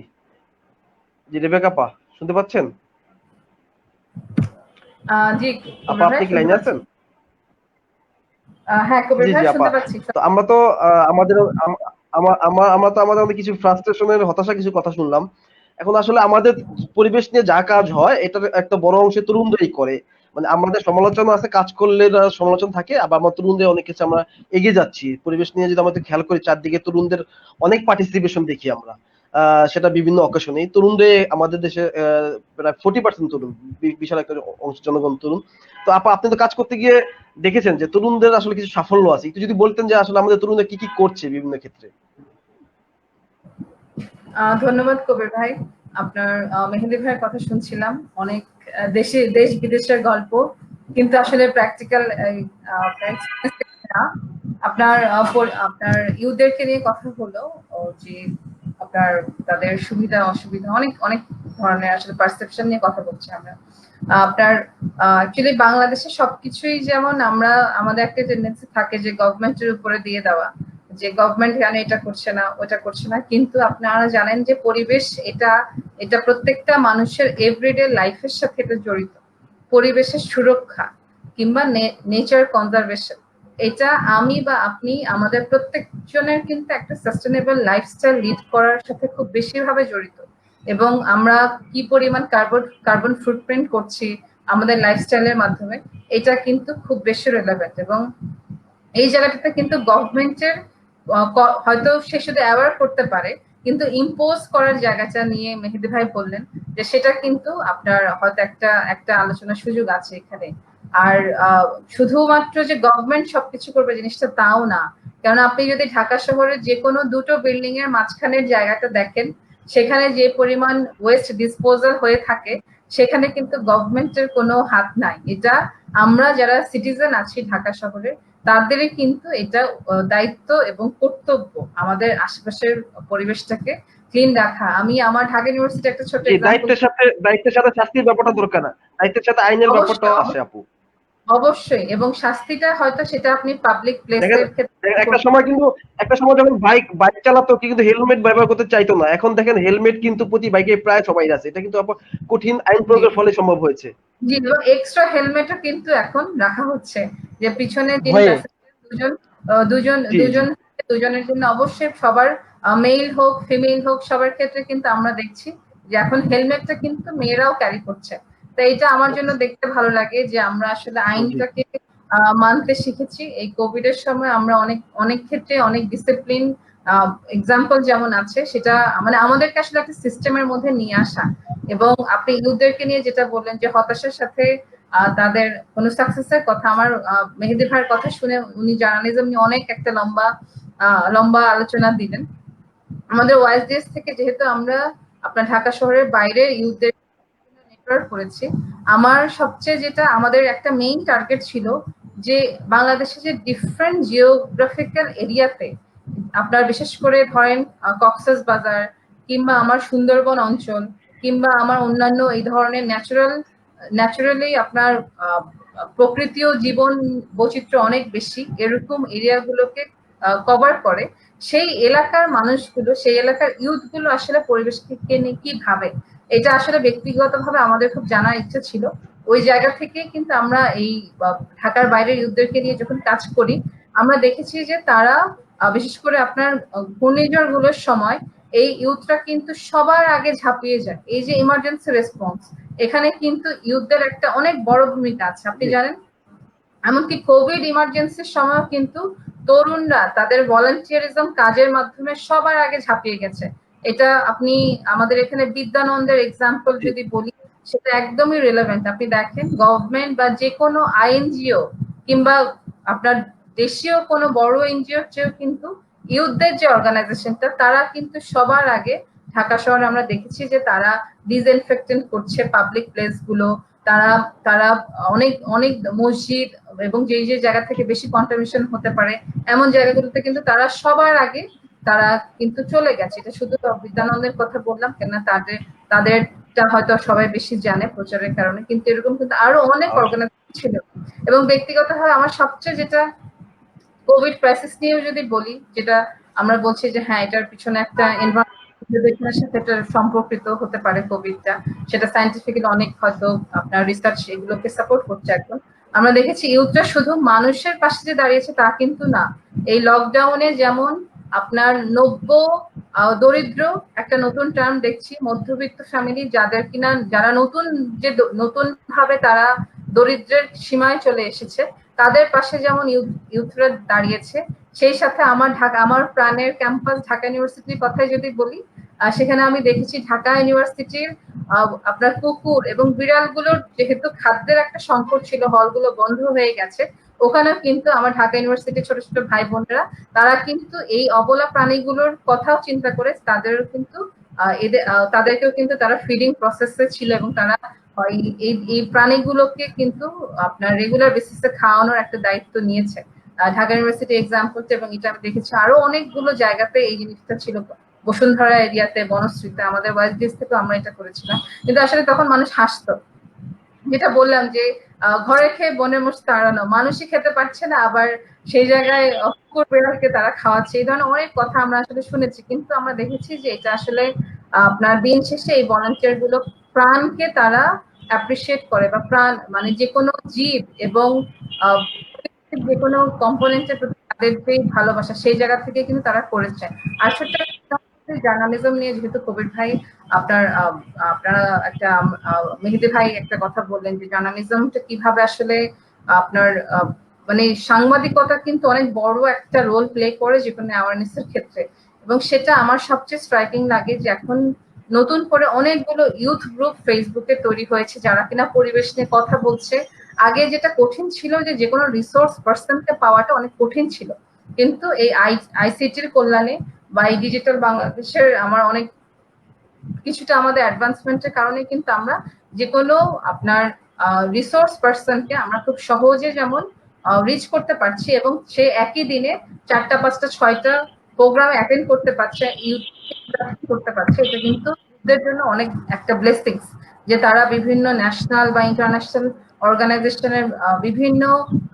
জি রেবেকা আপা, শুনতে পাচ্ছেন? জি আপা কবির ভাই আপনি কি শুনতে লাইনে পাচ্ছি। আছেন? হ্যাঁ কবির জি, ভাই জি আপা। শুনতে পাচ্ছি। তো আমরা তো আমাদের আমরা তো আমাদের মধ্যে কিছু ফ্রাস্ট্রেশনের, হতাশা কিছু কথা শুনলাম। এখন আসলে আমাদের পরিবেশ নিয়ে যা কাজ হয় এটার একটা বড় অংশে তরুণরাই করে। মানে আমাদের সমালোচনা আছে, কাজ করলে সমালোচনা থাকে, আবার আমরা তরুণদের অনেক কিছু আমরা এগিয়ে যাচ্ছি। পরিবেশ নিয়ে যদি আমাদের খেয়াল করি, চারদিকে তরুণদের অনেক পার্টিসিপেশন দেখি আমরা। সেটা বিভিন্ন অকেশনে। তরুণদের আমাদের দেশে প্রায় 40% তরুণ, বিশাল একটা অংশ জনগণ তরুণ। তো আপা আপনি তো কাজ করতে গিয়ে দেখেছেন যে তরুণদের আসলে কিছু সাফল্য আছে, একটু যদি বলতেন যে আসলে আমাদের তরুণরা কি কি করছে বিভিন্ন ক্ষেত্রে। ধন্যবাদ কবির ভাই। আপনার মেহেদী ভাইয়ের কথা শুনছিলাম, অনেক দেশ বিদেশের গল্প, কিন্তু আসলে প্র্যাকটিক্যাল না। আপনার আপনার ইউথদেরকে নিয়ে কথা হলো যে আপনার তাদের সুবিধা অসুবিধা অনেক অনেক ধরনের আসলে পারসেপশন নিয়ে কথা বলছি আমরা। আপনার অ্যাকচুয়ালি বাংলাদেশে সবকিছুই যেমন আমরা আমাদের একটা টেন্ডেন্সি থাকে যে গভর্নমেন্টের উপরে দিয়ে দেওয়া, যে গভর্নমেন্ট জানে এটা করছে না ওটা করছে না, কিন্তু আপনারা জানেন যে পরিবেশ এটা এটা প্রত্যেকটা মানুষের এভরিডে লাইফের সাথে এটা জড়িত। পরিবেশের সুরক্ষা কিংবা নেচার কনজারভেশন, এটা আমি বা আপনি আমাদের প্রত্যেকজনের কিন্তু একটা সাস্টেনেবল লাইফস্টাইল লিড করার সাথে খুব বেশিভাবে জড়িত। এবং আমরা কি পরিমাণ কার্বন ফুটপ্রিন্ট করছি আমাদের লাইফস্টাইলের মাধ্যমে, এটা কিন্তু খুব বেশি রেলেভেন্ট। এবং এই জায়গাটাতে কিন্তু গভর্নমেন্টের হয়তো সে শুধু অ্যাওয়ার করতে পারে, কিন্তু ইম্পোজ করার জায়গাটা নিয়ে মেহেদি ভাই বললেন যে সেটা কিন্তু আপনার হয়তো একটা একটা আলোচনার সুযোগ আছে এখানে। আর শুধুমাত্র যে গভর্নমেন্ট সবকিছু করবে জিনিসটা তাও না, কারণ আপনি যদি ঢাকা শহরের যে কোনো দুটো বিল্ডিং এর মাঝখানের জায়গাটা দেখেন, সেখানে যে পরিমাণ ওয়েস্ট ডিসপোজাল হয়ে থাকে, সেখানে কিন্তু গভর্নমেন্টের কোনো হাত নাই। এটা আমরা যারা সিটিজেন আছি ঢাকা শহরে, তাদেরই কিন্তু এটা দায়িত্ব এবং কর্তব্য আমাদের আশেপাশের পরিবেশটাকে ক্লিন রাখা। আমি আমার ঢাকা ইউনিভার্সিটি একটা ছোট দায়িত্বের সাথে শাস্তির ব্যাপারটা দরকার না, দায়িত্বের সাথে আইনের ব্যাপারটাও আসে আপু। অবশ্যই, এবং শাস্তিটা হয়তো সেটা আপনি পাবলিক প্লেসের ক্ষেত্রে একটা সময় যখন বাইক চালাতো কিন্তু হেলমেট ব্যবহার করতে চাইতো না, এখন দেখেন হেলমেট কিন্তু প্রতি বাইকে প্রায় সবাই আছে। এটা কিন্তু কঠিন আইন প্রয়োগের ফলে সম্ভব হয়েছে। জি, এক্সট্রা হেলমেটও কিন্তু এখন রাখা হচ্ছে, যে পিছনে দুজনের জন্য অবশ্যই সবার, মেল হোক ফিমেল হোক সবার ক্ষেত্রে কিন্তু আমরা দেখছি যে এখন হেলমেটটা কিন্তু মেয়েরাও ক্যারি করছে। তো এটা আমার জন্য দেখতে ভালো লাগে যে আমরা আসলে আইনটাকে মানতে শিখেছি। এই কোভিড এর সময় আমরা অনেক অনেক ক্ষেত্রে অনেক ডিসিপ্লিন এক্সাম্পল যেমন আছে, সেটা মানে আমাদেরকে আসলে একটা সিস্টেমের মধ্যে নিয়ে আসা। এবং আপনি ইউথদেরকে নিয়ে যেটা বললেন যে হতাশার সাথে তাদের কোনো সাকসেসের কথা, আমার মেহেদি ভাইয়ের কথা শুনে উনি জার্নালিজম নিয়ে অনেক একটা লম্বা আলোচনা দিলেন। আমাদের ওয়াইসডিএস থেকে যেহেতু আমরা আপনার ঢাকা শহরের বাইরে ইউথদের নেটওয়ার্ক করেছি, আমার সবচেয়ে যেটা আমাদের একটা মেইন টার্গেট ছিল যে বাংলাদেশে যে ডিফারেন্ট জিওগ্রাফিক্যাল এরিয়াতে আপনার বিশেষ করে ধরেন কক্সবাজার কিংবা আমার সুন্দরবন অঞ্চল কিংবা আমার অন্যান্য এই ধরনের ন্যাচারালি আপনার প্রকৃতি ও জীবন বৈচিত্র্য অনেক বেশি এরকম এরিয়াগুলোকে কভার করে, সেই এলাকার মানুষগুলো, সেই এলাকার ইউথ গুলো আসলে পরিবেশকে নিয়ে কি ভাবে, এটা আসলে ব্যক্তিগতভাবে আমাদের খুব জানার ইচ্ছা ছিল। ওই জায়গা থেকে কিন্তু আমরা এই ঢাকার বাইরের ইউথদেরকে নিয়ে যখন কাজ করি, আমরা দেখেছি যে তারা বিশেষ করে আপনার ঘূর্ণিঝড় গুলোর সময় এই ইউথরা কিন্তু সবার আগে ঝাঁপিয়ে যায়। এই যে ইমার্জেন্সি রেসপন্স, এখানে কিন্তু ইউথদের একটা অনেক বড় ভূমিকা আছে। আপনি জানেন এমনকি কোভিড ইমার্জেন্সির সময় কিন্তু তরুণরা তাদের ভলান্টিয়ারিজম কাজের মাধ্যমে সবার আগে ঝাঁপিয়ে গেছে। এটা আপনি আমাদের এখানে বিদ্যানন্দের এক্সাম্পল যদি বলি, সেটা একদমই রিলেভেন্ট। আপনি দেখেন গভর্নমেন্ট বা যে কোনো আইএনজিও কিংবা আপনার দেশীয় কোনো বড় এনজিওর চেয়েও কিন্তু ইউথদের যে অর্গানাইজেশনটা, তারা কিন্তু সবার আগে ঢাকা শহরে আমরা দেখেছি যে তারা ডিসইনফেক্টেন্ট করছে পাবলিক প্লেস গুলো। তারা তারা অনেক অনেক মসজিদ এবং যে যে জায়গা থেকে বেশি কন্টামিনেশন হতে পারে এমন জায়গাগুলোতে কিন্তু তারা সবার আগে তারা কিন্তু চলে গেছে। এটা শুধু বিদ্যানন্দের কথা বললাম কেন, তাদেরটা হয়তো সবাই বেশি জানে প্রচারের কারণে, কিন্তু এরকম কিন্তু আরো অনেক অর্গানাইজেশন ছিল। এবং ব্যক্তিগতভাবে আমার সবচেয়ে যেটা কোভিড ক্রাইসিস নিয়েও যদি বলি, যেটা আমরা বলছি যে হ্যাঁ এটার পিছনে একটা এনভায়রনমেন্টের সাথে এটা সম্পর্কিত হতে পারে কোভিডটা, সেটা সায়েন্টিফিক্যালি অনেক হয়তো আপনার রিসার্চ এগুলোকে সাপোর্ট করছে। এখন আমরা দেখেছি ইউথরা শুধু মানুষের পাশে যে দাঁড়িয়েছে তা কিন্তু না। এই লকডাউনে যেমন আপনার দরিদ্র একটা নতুন টার্ম দেখছি, মধ্যবিত্ত ফ্যামিলি যাদের কিনা যারা নতুন ভাবে তারা দরিদ্রের সীমায় চলে এসেছে, তাদের পাশে যেমন ইউথরা দাঁড়িয়েছে, সেই সাথে আমার প্রাণের ক্যাম্পাস ঢাকা ইউনিভার্সিটির কথাই যদি বলি, সেখানে আমি দেখেছি ঢাকা ইউনিভার্সিটির আপনার কুকুর এবং বিড়ালগুলোর যেহেতু খাদ্যের একটা সংকট ছিল, হলগুলো বন্ধ হয়ে গেছে, ওখানেও কিন্তু আমার ঢাকা ইউনিভার্সিটির ছোট ছোট ভাই বোনেরা তারা কিন্তু এই অবলা প্রাণীগুলোর কথাও চিন্তা করে তাদেরকেও কিন্তু তারা ফিডিং প্রসেসে ছিল, এবং তারা এই প্রাণীগুলোকে কিন্তু আপনার রেগুলার বেসিসে খাওয়ানোর একটা দায়িত্ব নিয়েছে। ঢাকা ইউনিভার্সিটি এক্সাম্পলটা, এবং এটা আমি দেখেছি আরো অনেকগুলো জায়গাতে এই জিনিসটা ছিল। বসুন্ধরা এরিয়াতে, বনশ্রীতে, আমাদের ওয়েস্ট ডিস থেকেও আমরা এটা করেছিলাম, কিন্তু আসলে তখন মানুষ হাসতো। যেটা বললাম যে ঘরে খেয়ে বনের মোষ তাড়ানো, মানুষই খেতে পারছে না, আবার সেই জায়গায় কুকুর বেড়ালকে তারা খাওয়াচ্ছে, এই ধরনের অনেক কথা আমরা আসলে শুনেছি। কিন্তু আমরা দেখেছি যে এটা আসলে আপনার দিন শেষে এই ভলান্টিয়ার গুলো প্রাণকে তারা অ্যাপ্রিসিয়েট করে, বা প্রাণ মানে যে কোনো জীব এবং যে কোনো কম্পোনেন্টের প্রতি তাদের যে ভালোবাসা, সেই জায়গা থেকে কিন্তু তারা করেছে। আর সেটা জার্নালিজম নিয়ে, যেহেতু কবির ভাই আপনারা একটা মেহেদি ভাই একটা কথা বললেন যে জার্নালিজমটা কিভাবে আসলে আপনার মানে সাংবাদিকতা কিন্তু অনেক বড় একটা রোল প্লে করে যে কোনো অ্যাওয়ারনেস এর ক্ষেত্রে। এবং সেটা আমার সবচেয়ে স্ট্রাইকিং লাগে যে এখন নতুন করে অনেকগুলো ইউথ গ্রুপ ফেসবুকে তৈরি হয়েছে যারা কিনা পরিবেশ নিয়ে কথা বলছে। আগে যেটা কঠিন ছিল যে কোনো রিসোর্স পার্সনকে পাওয়াটা অনেক কঠিন ছিল, কিন্তু এই আইসিটির কল্যাণে বা এই ডিজিটাল বাংলাদেশের আমার অনেক কিছুটা আমাদের অ্যাডভান্সমেন্টের কারণে কিন্তু আমরা যে কোনো আপনার রিসোর্স পার্সনকে আমরা খুব সহজে যেমন রিচ করতে পারছি, এবং সে একই দিনে 4টা 5টা 6টা প্রোগ্রাম অ্যাটেন্ড করতে পারছে, করতে পারছে। এটা কিন্তু ওদের জন্য অনেক একটা ব্লেসিংস যে তারা বিভিন্ন ন্যাশনাল বা ইন্টারন্যাশনাল অর্গানাইজেশনের বিভিন্ন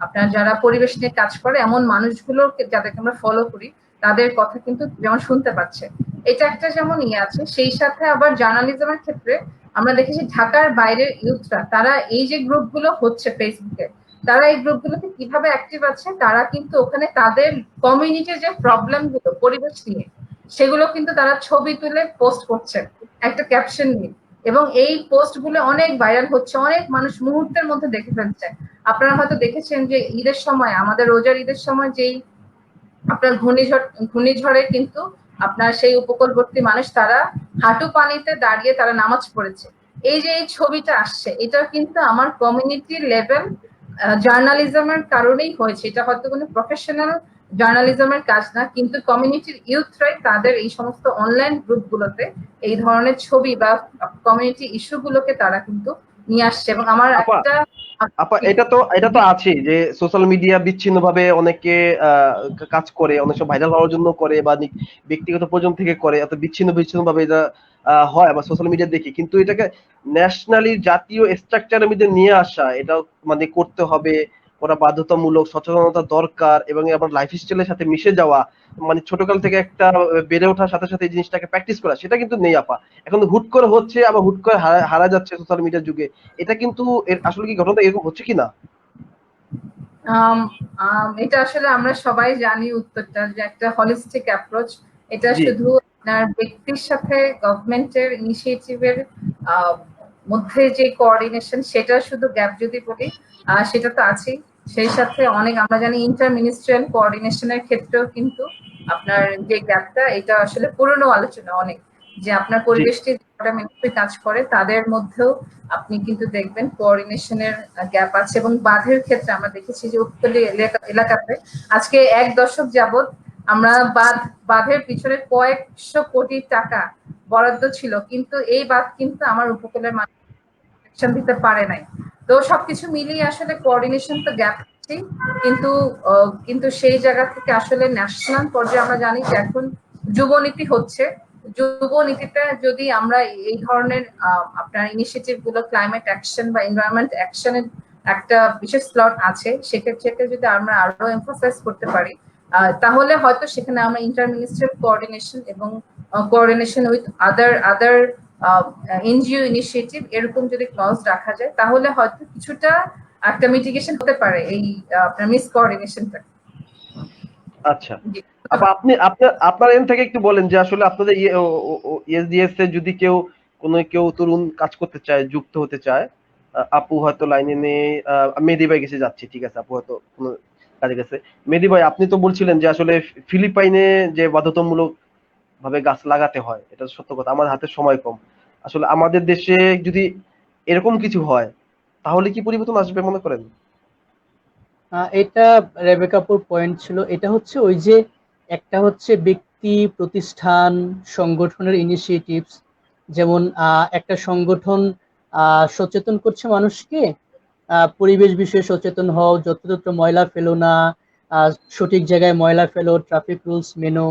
আপনার যারা পরিবেশ নিয়ে কাজ করে এমন মানুষগুলো যাদেরকে আমরা ফলো করি, তাদের কথা কিন্তু যেমন শুনতে পাচ্ছে। এটা একটা যেমন আছে, সেই সাথে আবার জার্নালিজমের ক্ষেত্রে আমরা দেখেছি ঢাকার বাইরের ইউথরা তারা এই যে গ্রুপগুলো হচ্ছে ফেসবুকে, তারা এই গ্রুপগুলোতে কিভাবে অ্যাক্টিভ আছে, তারা কিন্তু ওখানে তাদের কমিউনিটির যে প্রবলেম গুলো পরিবেশ নিয়ে, সেগুলো কিন্তু তারা ছবি তুলে পোস্ট করছে একটা ক্যাপশন নিয়ে, এবং এই পোস্ট গুলো অনেক ভাইরাল হচ্ছে, অনেক মানুষ মুহূর্তের মধ্যে দেখে ফেলছে। আপনারা হয়তো দেখেছেন যে ঈদের সময়, আমাদের রোজার ঈদের সময় যেই আপনার ঘূর্ণিঝড়ে কিন্তু আপনার সেই উপকূলবর্তী মানুষ তারা হাঁটু পানিতে দাঁড়িয়ে তারা নামাজ পড়েছে। এই যে এই ছবিটা আসছে, এটা কিন্তু আমার কমিউনিটি লেভেল জার্নালিজমের কারণেই হয়েছে। এটা হয়তো কোনো প্রফেশনাল জার্নালিজমের কাজ না, কিন্তু কমিউনিটির ইউথরাই তাদের এই সমস্ত অনলাইন গ্রুপগুলোতে এই ধরনের ছবি বা কমিউনিটি ইস্যুগুলোকে তারা কিন্তু নিয়ে আসছে। এবং আমার একটা এটা তো আছে যে সোশ্যাল মিডিয়া বিচ্ছিন্নভাবে অনেকে কাজ করে, অনেক সময় ভাইরাল হওয়ার জন্য করে বা ব্যক্তিগত প্রয়োজন থেকে করে, এত বিচ্ছিন্ন ভাবে এটা হয় বা সোশ্যাল মিডিয়া দেখি। কিন্তু এটাকে ন্যাশনালি জাতীয় স্ট্রাকচারের মধ্যে নিয়ে আসা, এটা মানে করতে হবে, ওরা বাধ্যতামূলক, সচেতনতা দরকার, এবং আমার লাইফ স্টাইলের সাথে মিশে যাওয়া, মানে ছোটকাল থেকে একটা বেড়ে ওঠার সাথে সাথে এই জিনিসটাকে প্র্যাকটিস করা, সেটা কিন্তু নেই আপা। এখন হুট করে হচ্ছে, আবার হুট করে হারা যাচ্ছে সোশ্যাল মিডিয়ার যুগে। এটা কিন্তু আসলে কি ঘটনাটা এরকম হচ্ছে কিনা? এটা আসলে আমরা সবাই জানি উত্তরটা, যে একটা হলিস্টিক অ্যাপ্রোচ, এটা শুধু আপনার ব্যক্তির সাথে গভর্নমেন্টের ইনিশিয়েটিভের মধ্যে যে কোঅর্ডিনেশন, সেটা শুধু গ্যাপ যদি বলি সেটা তো আছেই। সেই সাথে অনেক আমরা জানি ইন্টার মিনিস্ট্রিয়াল কোঅর্ডিনেশনের ক্ষেত্রেও কিন্তু আপনার যে গ্যাপটা, এটা আসলে পুরনো আলোচনা অনেক, যে আপনার পরিবেশটি মিনিস্ট্রি কাজ করে তাদের মধ্যেও আপনি কিন্তু দেখবেন কোঅর্ডিনেশনের গ্যাপ আছে। এবং বাঁধের ক্ষেত্রে আমরা দেখেছি যে উপকূলীয় এলাকাতে আজকে 1 দশক যাবত আমরা বাঁধের পিছনে কয়েকশো কোটি টাকা বরাদ্দ ছিল, কিন্তু এই বাঁধ কিন্তু আমার উপকূলের মানুষ দিতে পারে নাই। তো সবকিছু মিলিয়ে আসলে কোঅর্ডিনেশন তো গ্যাপ আছে, কিন্তু সেই জায়গা থেকে আসলে ন্যাশনাল পর্যায়ে আমরা জানি যে এখন যুবনীতি হচ্ছে। যুবনীতিতে যদি আমরা এই ধরনের আপনার ইনিশিয়েটিভ গুলো, ক্লাইমেট অ্যাকশন বা এনভায়রনমেন্ট অ্যাকশনের একটা বিশেষ স্লট আছে, সেক্ষেত্রে যদি আমরা আরো এমফাসাইজ করতে পারি, তাহলে হয়তো সেখানে আমরা ইন্টার মিনিস্ট্রিয়াল কোঅর্ডিনেশন এবং coordination with other NGO initiative, এরকম যদি ক্লজ রাখা যায়, তাহলে হয়তো কিছুটা একটা মিটিগেশন হতে পারে এই আপনার মিস কোঅর্ডিনেশনটা। আচ্ছা আপা, আপনার এন্ড থেকে একটু বলেন যে আসলে আপনাদের এসডিএস এ যদি কেউ তরুণ কাজ করতে চায়, যুক্ত হতে চায়, আপু হয়তো লাইনে নেই, মেহেদি ভাই কাছে যাচ্ছি, ঠিক আছে, আপু হয়তো কোনো কাজে গেছে। মেহেদি ভাই, আপনি তো বলছিলেন যে আসলে ফিলিপাইনে যে বাধ্যতামূলক ভাবে গাছ লাগাতে হয়, এটা সত্য কথা। আমার হাতে সময় কম, আসলে আমাদের দেশে যদি এরকম কিছু হয় তাহলে কি পরিবর্তন আসবে মনে করেন? এটা রেবেকাপুর পয়েন্ট ছিল। এটা হচ্ছে ওই যে একটা হচ্ছে ব্যক্তি, প্রতিষ্ঠান, সংগঠনের ইনিশিয়েটিভস, যেমন একটা সংগঠন সচেতন করছে মানুষকে পরিবেশ বিষয়ে সচেতন হও, যত্রতত্র ময়লা ফেলো না, সঠিক জায়গায় ময়লা ফেলো, ট্রাফিক রুলস মেনো।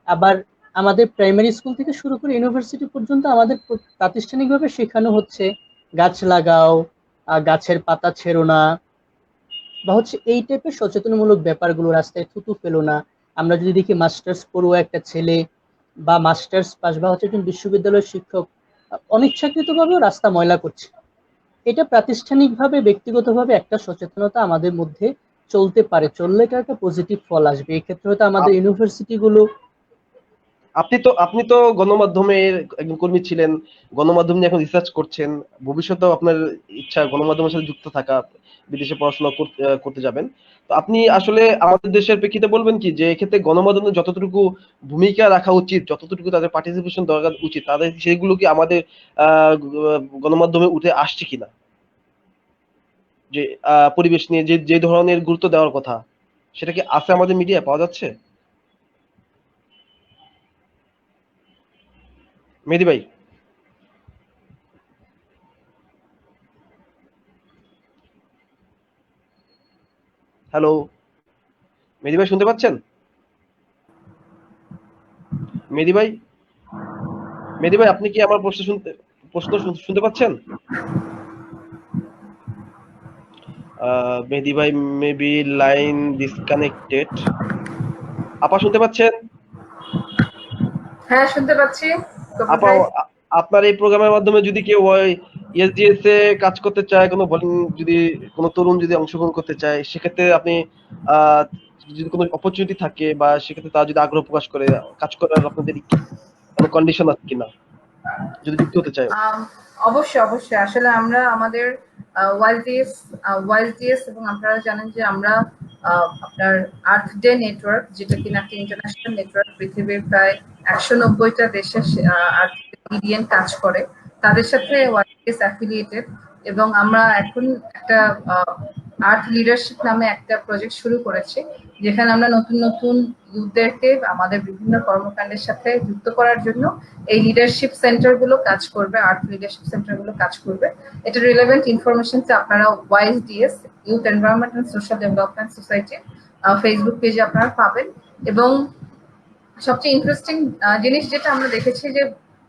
আবার আমাদের প্রাইমারি স্কুল থেকে শুরু করে ইউনিভার্সিটি পর্যন্ত আমাদের প্রাতিষ্ঠানিকভাবে শেখানো হচ্ছে গাছ লাগাও, গাছের পাতা ছেড়ো না, বা হচ্ছে এই টাইপের সচেতনমূলক ব্যাপারগুলো, রাস্তায় থুতু ফেলো না। আমরা যদি দেখি মাস্টার্স পড়ুয়া একটা ছেলে বা মাস্টার্স পাস বা হচ্ছে একজন বিশ্ববিদ্যালয়ের শিক্ষক অনিচ্ছাকৃতভাবেও রাস্তা ময়লা করছে, এটা প্রাতিষ্ঠানিকভাবে ব্যক্তিগতভাবে একটা সচেতনতা আমাদের মধ্যে চলতে পারে, চললে এটা একটা পজিটিভ ফল আসবে। এই ক্ষেত্রে হয়তো আমাদের ইউনিভার্সিটি গুলো। আপনি তো গণমাধ্যমের একজন কর্মী ছিলেন, গণমাধ্যম নিয়ে এখন রিসার্চ করছেন, ভবিষ্যতেও আপনার ইচ্ছা গণমাধ্যমের সাথে যুক্ত থাকা, বিদেশে পড়াশোনা করতে যাবেন। তো আপনি আসলে আমাদের দেশের প্রেক্ষিতে বলবেন কি যে এক্ষেত্রে গণমাধ্যমের যতটুকু ভূমিকা রাখা উচিত, যতটুকু তাদের পার্টিসিপেশন দরকার উচিত, তাদের সেগুলো কি আমাদের গণমাধ্যমে উঠে আসছে কিনা, যে পরিবেশ নিয়ে যে যে ধরনের গুরুত্ব দেওয়ার কথা সেটা কি আছে আমাদের মিডিয়ায় পাওয়া যাচ্ছে? মেহেদী ভাই, হ্যালো, মেহেদী ভাই শুনতে পাচ্ছেন? মেহেদী ভাই, মেহেদী ভাই আপনি কি আমার প্রশ্ন শুনতে পাচ্ছেন? মেহেদী ভাই মেবি লাইন ডিসকানেক্টেড। আপা শুনতে পাচ্ছেন? হ্যাঁ, শুনতে পাচ্ছি কবির আপা, ভাই। আপনার এই প্রোগ্রামের মাধ্যমে যদি কেউ এসডিএস এ কাজ করতে চায়, যদি কোনো তরুণ যদি অংশগ্রহণ করতে চায়, সেক্ষেত্রে আপনি আহ যদি কোনো অপরচুনিটি থাকে বা সেক্ষেত্রে তারা যদি আগ্রহ প্রকাশ করে কাজ করার, আপনাদের কি কোনো কন্ডিশন আছে কিনা যদি যুক্ত হতে চায়? আম, অবশ্যই অবশ্যই, আসলে আমরা আমাদের ওয়াইলডিএস এবং আপনারা জানেন যে আমরা আপনার আর্থ ডে নেটওয়ার্ক, যেটা কিনা একটা ইন্টারন্যাশনাল নেটওয়ার্ক, পৃথিবীর প্রায় 190টা দেশে আর্থিডিএন কাজ করে, তাদের সাথে ওয়াইলডিএস অ্যাফিলিয়েটেড। এবং আমরা এখন একটা আর্থ লিডারশিপ নামে একটা প্রজেক্ট শুরু করেছি, যেখানে আমরা নতুন নতুন ইউথদেরকে আমাদের বিভিন্ন কর্মকাণ্ডের সাথে যুক্ত করার জন্য এই লিডারশিপ সেন্টার গুলো কাজ করবে, আর্ট লিডারশিপ সেন্টার গুলো কাজ করবে। এটা রিলেভেন্ট ইনফরমেশন আপনারা YSDS, youth environment and social development society facebook পেজে আপনারা পাবেন। এবং সবচেয়ে ইন্টারেস্টিং জিনিস যেটা আমরা দেখেছি যে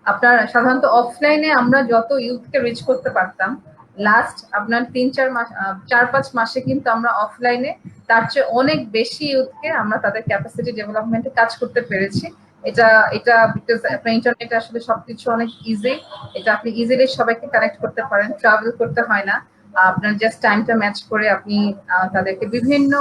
আপনার সাধারণত অফলাইনে আমরা যত ইউথকে রিচ করতে পারতাম, লাস্ট আপনার 3-4 মাস 4-5 মাসে কিন্তু আমরা অফলাইনে তার চেয়ে অনেক বেশি ইউথকে আমরা তাদের ক্যাপাসিটি ডেভেলপমেন্টে কাজ করতে পেরেছি। এটা এটা বিকজ আপনার ইন্টারনেটে আসলে সবকিছু অনেক ইজি, এটা আপনি ইজিলি সবাইকে কানেক্ট করতে পারেন, ট্রাভেল করতে হয় না। আপনার জাস্ট টাইমটা ম্যাচ করে আপনি তাদেরকে বিভিন্ন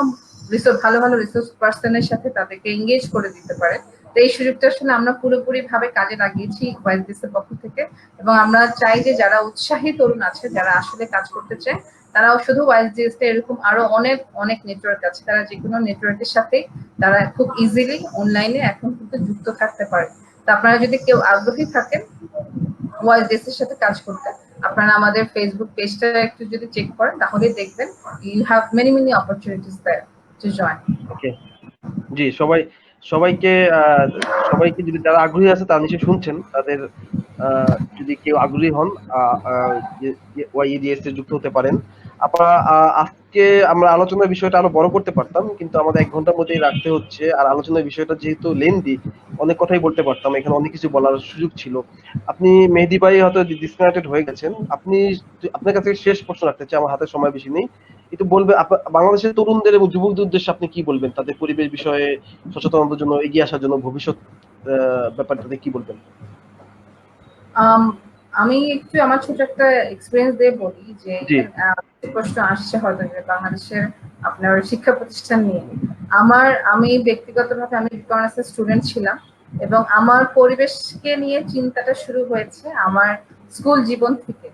ভালো ভালো রিসোর্স পার্সনের সাথে তাদেরকে এঙ্গেজ করে দিতে পারেন। তো এই সুযোগটা আসলে আমরা পুরোপুরি ভাবে কাজে লাগিয়েছি ওয়াইলডিএস এর পক্ষ থেকে। এবং আমরা চাই যে যারা উৎসাহী তরুণ আছে, যারা আসলে কাজ করতে চায়, তারাও শুধু ওয়াইলডিএস তে এরকম আরো অনেক অনেক নেটওয়ার্ক আছে, তারা যে কোনো নেটওয়ার্কের সাথে তারা খুব ইজিলি অনলাইনে এখন কিন্তু যুক্ত থাকতে পারে। তো আপনারা যদি কেউ আগ্রহী থাকেন ওয়াইলডিএস এর সাথে কাজ করতে, আপনারা আমাদের ফেসবুক পেজটা একটু যদি চেক করেন তাহলে দেখবেন you have many many opportunities there to join. Okay, জি, সবাইকে সবাইকে যদি যারা আগ্রহী আছে তারা নিশ্চয়ই শুনছেন, তাদের যদি কেউ আগ্রহী হন ওয়াইইডিএস এ যুক্ত হতে পারেন। আপনারা আজকে আমরা আলোচনার বিষয়টা আরো বড় করতে পারতাম, কিন্তু আমাদের 1 ঘন্টার মধ্যেই রাখতে হচ্ছে। আর আলোচনার বিষয়টা যেহেতু লেন্দি, অনেক কথাই বলতে পারতাম, এখানে অনেক কিছু বলার সুযোগ ছিল। আপনি মেহেদী ভাই হয়তো ডিসকানেক্টেড হয়ে গেছেন। আপনার কাছে শেষ প্রশ্ন রাখতে চাই, আমার হাতে সময় বেশি নেই। একটু বলবেন বাংলাদেশের তরুণদের এবং যুবকদের উদ্দেশ্যে আপনি কি বলবেন, তাদের পরিবেশ বিষয়ে সচেতনতার জন্য, এগিয়ে আসার জন্য, ভবিষ্যৎ ব্যাপারটাতে কি বলবেন? আমি একটু আমার ছোট একটা এক্সপিরিয়েন্স দিয়ে বলি যে জি, প্রশ্ন আসছে হয়তো যে বাংলাদেশের আপনার শিক্ষা প্রতিষ্ঠান নিয়ে। আমি ব্যক্তিগতভাবে আমি বিকরণের স্টুডেন্ট ছিলাম, এবং আমার পরিবেশকে নিয়ে চিন্তাটা শুরু হয়েছে আমার স্কুল জীবন থেকে।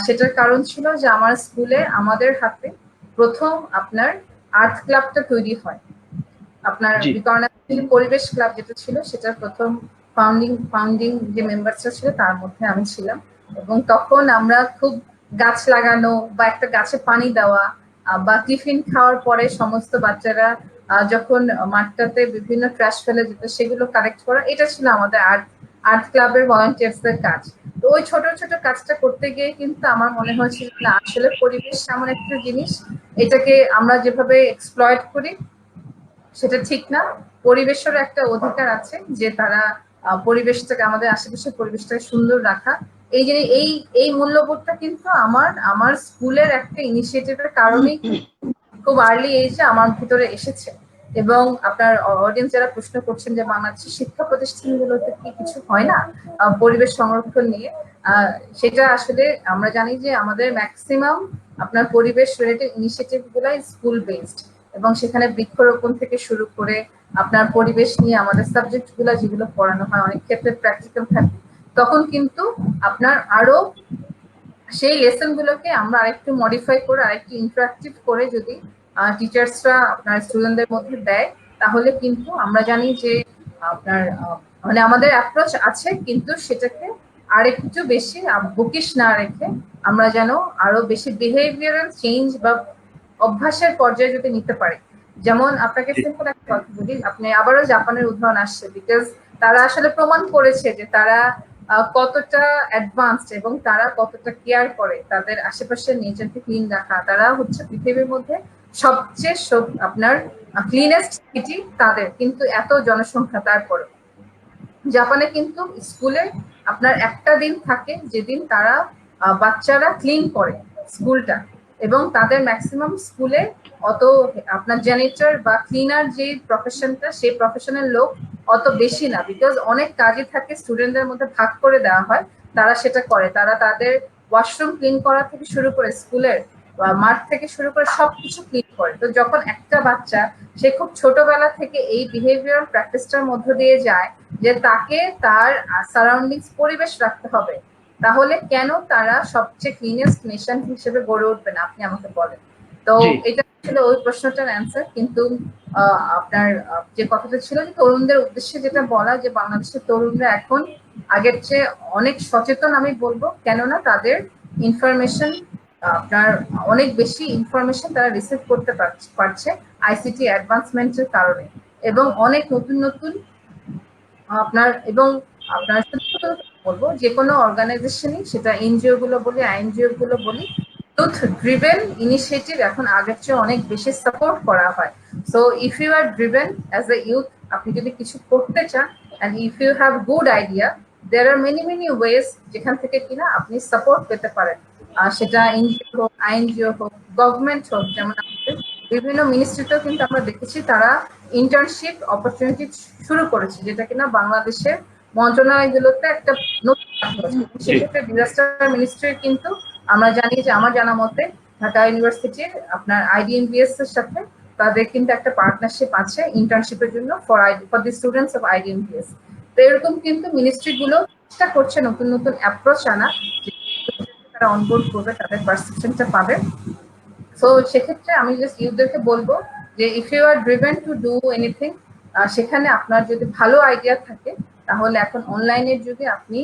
সেটার কারণ ছিল যে আমার স্কুলে আমাদের হাতে প্রথম আপনার আর্ট ক্লাবটা তৈরি হয়। আপনার জি, বিকরণের পরিবেশ ক্লাব যেটা ছিল, সেটার প্রথম ফাউন্ডিং যে মেম্বারসরা ছিল তার মধ্যে আমি ছিলাম। এবং তখন আমরা খুব গাছ লাগানো বা একটা গাছে পানি দেওয়া, বা টিফিন খাওয়ার পরে সমস্ত বাচ্চারা যখন মাঠটাতে বিভিন্ন ট্রাশ ফেলে যেত সেগুলো কালেক্ট করা, এটা ছিল আমাদের আর্ট ক্লাবের ভলান্টিয়ার্সদের কাজ। তো ওই ছোট ছোট কাজটা করতে গিয়ে কিন্তু আমার মনে হয়েছিল না আসলে পরিবেশ এমন একটা জিনিস, এটাকে আমরা যেভাবে এক্সপ্লয়েট করি সেটা ঠিক না। পরিবেশের একটা অধিকার আছে যে তারা পরিবেশটাকে, আমাদের আশেপাশের পরিবেশটাকে সুন্দর রাখা। এই যে এই মূল্যবোধটা কিন্তু আমার স্কুলের একটা ইনিশিয়েটিভের কারণেই খুব আর্লি এজে আমার ভিতরে এসেছে। এবং আপনার অডিয়েন্স যারা প্রশ্ন করছেন যে বাংলাদেশের শিক্ষা প্রতিষ্ঠানগুলোতে কি কিছু হয় না পরিবেশ সংরক্ষণ নিয়ে, সেটা আসলে আমরা জানি যে আমাদের ম্যাক্সিমাম আপনার পরিবেশ রিলেটেড ইনিশিয়েটিভ গুলাই স্কুল বেসড, এবং সেখানে বৃক্ষরোপণ থেকে শুরু করে আপনার পরিবেশ নিয়ে আমাদের সাবজেক্ট গুলা যেগুলো পড়ানো হয় অনেক ক্ষেত্রে প্র্যাকটিক্যাল থাকে। তখন কিন্তু আপনার আরো সেই লেসন গুলোকে আমরা আরেকটু মডিফাই করে আরেকটু ইন্টারাক্টিভ করে যদি টিচার্সরা আপনার স্টুডেন্টদের মধ্যে দেয়, তাহলে কিন্তু আমরা জানি যে আপনার মানে আমাদের অ্যাপ্রোচ আছে, কিন্তু সেটাকে আরেকটু বেশি বুকিশ না রেখে আমরা যেন আরো বেশি বিহেভিয়ারাল চেঞ্জ বা অভ্যাসের পর্যায়ে যদি নিতে পারি। যেমন আপনাকে সিম্পল একটা কথা বলি, আপনি আবারও জাপানের উদাহরণ আসছে, বিকজ তারা আসলে প্রমাণ করেছে যে তারা কতটা অ্যাডভান্সড এবং তারা কতটা কেয়ার করে তাদের আশেপাশের নেচারকে ক্লিন রাখা। তারা হচ্ছে পৃথিবীর মধ্যে সবচেয়ে আপনার ক্লিনেস্ট সিটি তাদের, কিন্তু এত জনসংখ্যা তারপরে জাপানে কিন্তু স্কুলে আপনার একটা দিন থাকে যেদিন তারা বাচ্চারা ক্লিন করে স্কুলটা, এবং তাদের ম্যাক্সিমাম স্কুলে অত আপনার জেনিটর বা ক্লিনার যে প্রফেশনটা সেই প্রফেশনের লোক অত বেশি না, বিকজ অনেক কাজই থাকে স্টুডেন্টদের মধ্যে ভাগ করে দেওয়া হয়, তারা সেটা করে। তারা তাদের ওয়াশরুম ক্লিন করা থেকে শুরু করে স্কুলের মাঠ থেকে শুরু করে সবকিছু ক্লিন করে। তো যখন একটা বাচ্চা সে খুব ছোটবেলা থেকে এই বিহেভিয়ারাল প্র্যাকটিসটার মধ্য দিয়ে যায় যে তাকে তার সারাউন্ডিংস পরিবেশ রাখতে হবে, তাহলে কেন তারা সবচেয়ে ক্লিনেস্ট নেশন হিসেবে গড়ে উঠবে না, আপনি আমাকে বলেন। তো এটা ছিল ওই প্রশ্নটার অ্যান্সার। কিন্তু আপনার যে কথাটা ছিল যে তরুণদের উদ্দেশ্যে যেটা বলা, যে বাংলাদেশের তরুণরা এখন আগের চেয়ে অনেক সচেতন আমি বলবো, কেননা তাদের ইনফরমেশন আপনার অনেক বেশি ইনফরমেশন তারা রিসিভ করতে পারছে আইসিটি অ্যাডভান্সমেন্টের কারণে, এবং অনেক নতুন নতুন আপনার এবং আপনার বলবো যে কোনো অর্গানাইজেশনই, সেটা এনজিও গুলো বলি আইএনজিও গুলো বলি, ইউথ ড্রিভেন ইনিশিয়েটিভ এখন আগের চেয়ে অনেক বেশি সাপোর্ট করা হয়। So if you are driven as a youth, আপনি যদি কিছু করতে চান and if you have good idea, there are many ways যেখান থেকে কিনা আপনি সাপোর্ট পেতে পারেন, সেটা এনজিও হোক আইএনজিও হোক গভর্নমেন্ট হোক। যেমন বিভিন্ন মিনিস্ট্রিতেও কিন্তু আমরা দেখেছি তারা ইন্টার্নশিপ অপরচুনিটি শুরু করেছে, যেটা কিনা বাংলাদেশের মন্ত্রণালয়গুলোতে একটা নতুন। সেক্ষেত্রে ডিজাস্টার মিনিস্ট্রি কিন্তু আমরা জানি যে আমার জানা মতে ঢাকা ইউনিভার্সিটির আপনার আইডিএমবিএস এর সাথে তাদের কিন্তু একটা পার্টনারশিপ আছে ইন্টার্নশিপের জন্য ফর দি স্টুডেন্টস অফ আইডিএমবিএস। তো এরকম কিন্তু মিনিস্ট্রি গুলো চেষ্টা করছে নতুন নতুন অ্যাপ্রোচ আনা, তারা অনবোর্ড করবে, তাদের পারসেপশনটা পাবে। সো সেক্ষেত্রে আমি জাস্ট ইউথদেরকে বলবো যে if you are driven to do anything, সেখানে আপনার যদি ভালো আইডিয়া থাকে, তাহলে এখন অনলাইনের যুগে আপনি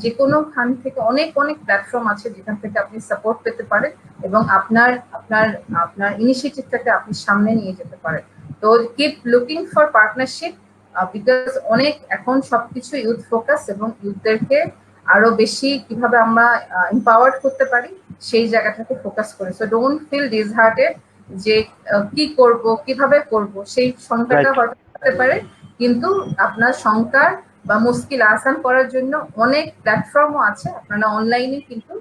যে কোনো খান থেকে অনেক প্ল্যাটফর্ম আছে যেখান থেকে আপনি সাপোর্ট পেতে পারেন এবং আপনার আপনার আপনার ইনিশিয়েটিভটাকে আপনি সামনে নিয়ে যেতে পারেন। তো keep looking for partnership, because অনেক এখন সবকিছু ইউথ ফোকাস, এবং ইউথদেরকে আরো বেশি কিভাবে আমরা এম্পাওয়ার্ড করতে পারি সেই জায়গাটাকে ফোকাস করে। সো ডোন্ট ফিল ডিসহার্টেড যে কি করব কিভাবে করব, সেই শঙ্কাটা হয়তো হতে পারে, কিন্তু আপনার শঙ্কার বা মুশকিল আসান করার জন্য অনেক প্ল্যাটফর্মও আছে, আপনারা অনলাইনে কিন্তু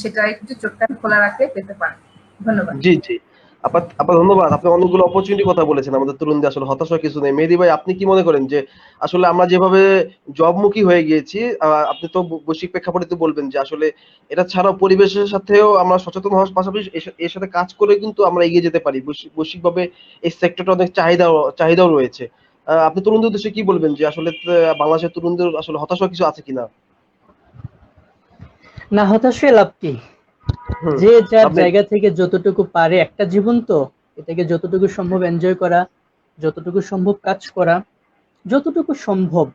সেটা একটু চোখ কান খোলা রাখলে পেতে পারেন। ধন্যবাদ। জি জি আপা ধন্যবাদ। আপনি অনেকগুলো অপরচুনিটি কথা বলেছেন আমাদের তরুণদের, আসলে হতাশার কিছু নেই। মেহেদী ভাই, আপনি কি মনে করেন যে আসলে আমরা যেভাবে জবমুখী হয়ে গিয়েছি, আপনি তো বৈশ্বিক প্রেক্ষাপটে তো বলবেন যে আসলে এটা ছাড়াও পরিবেশের সাথেও আমরা সচেতন হওয়ার পাশাপাশি এর সাথে কাজ করে কিন্তু আমরা এগিয়ে যেতে পারি। বৈশ্বিকভাবে এই সেক্টরটা অনেক চাহিদাও রয়েছে। আপনি তরুণদের উদ্দেশ্যে কি বলবেন যে আসলে বাংলাদেশের তরুণদের আসলে হতাশার কিছু আছে কিনা? না, হতাশায় লাভ কি? যে যার জায়গা থেকে যতটুকু পারে, একটা জীবন তো, এটাকে যতটুকু সম্ভব এনজয় করা, যতটুকু সম্ভব কাজ করা, যতটুকু সম্ভব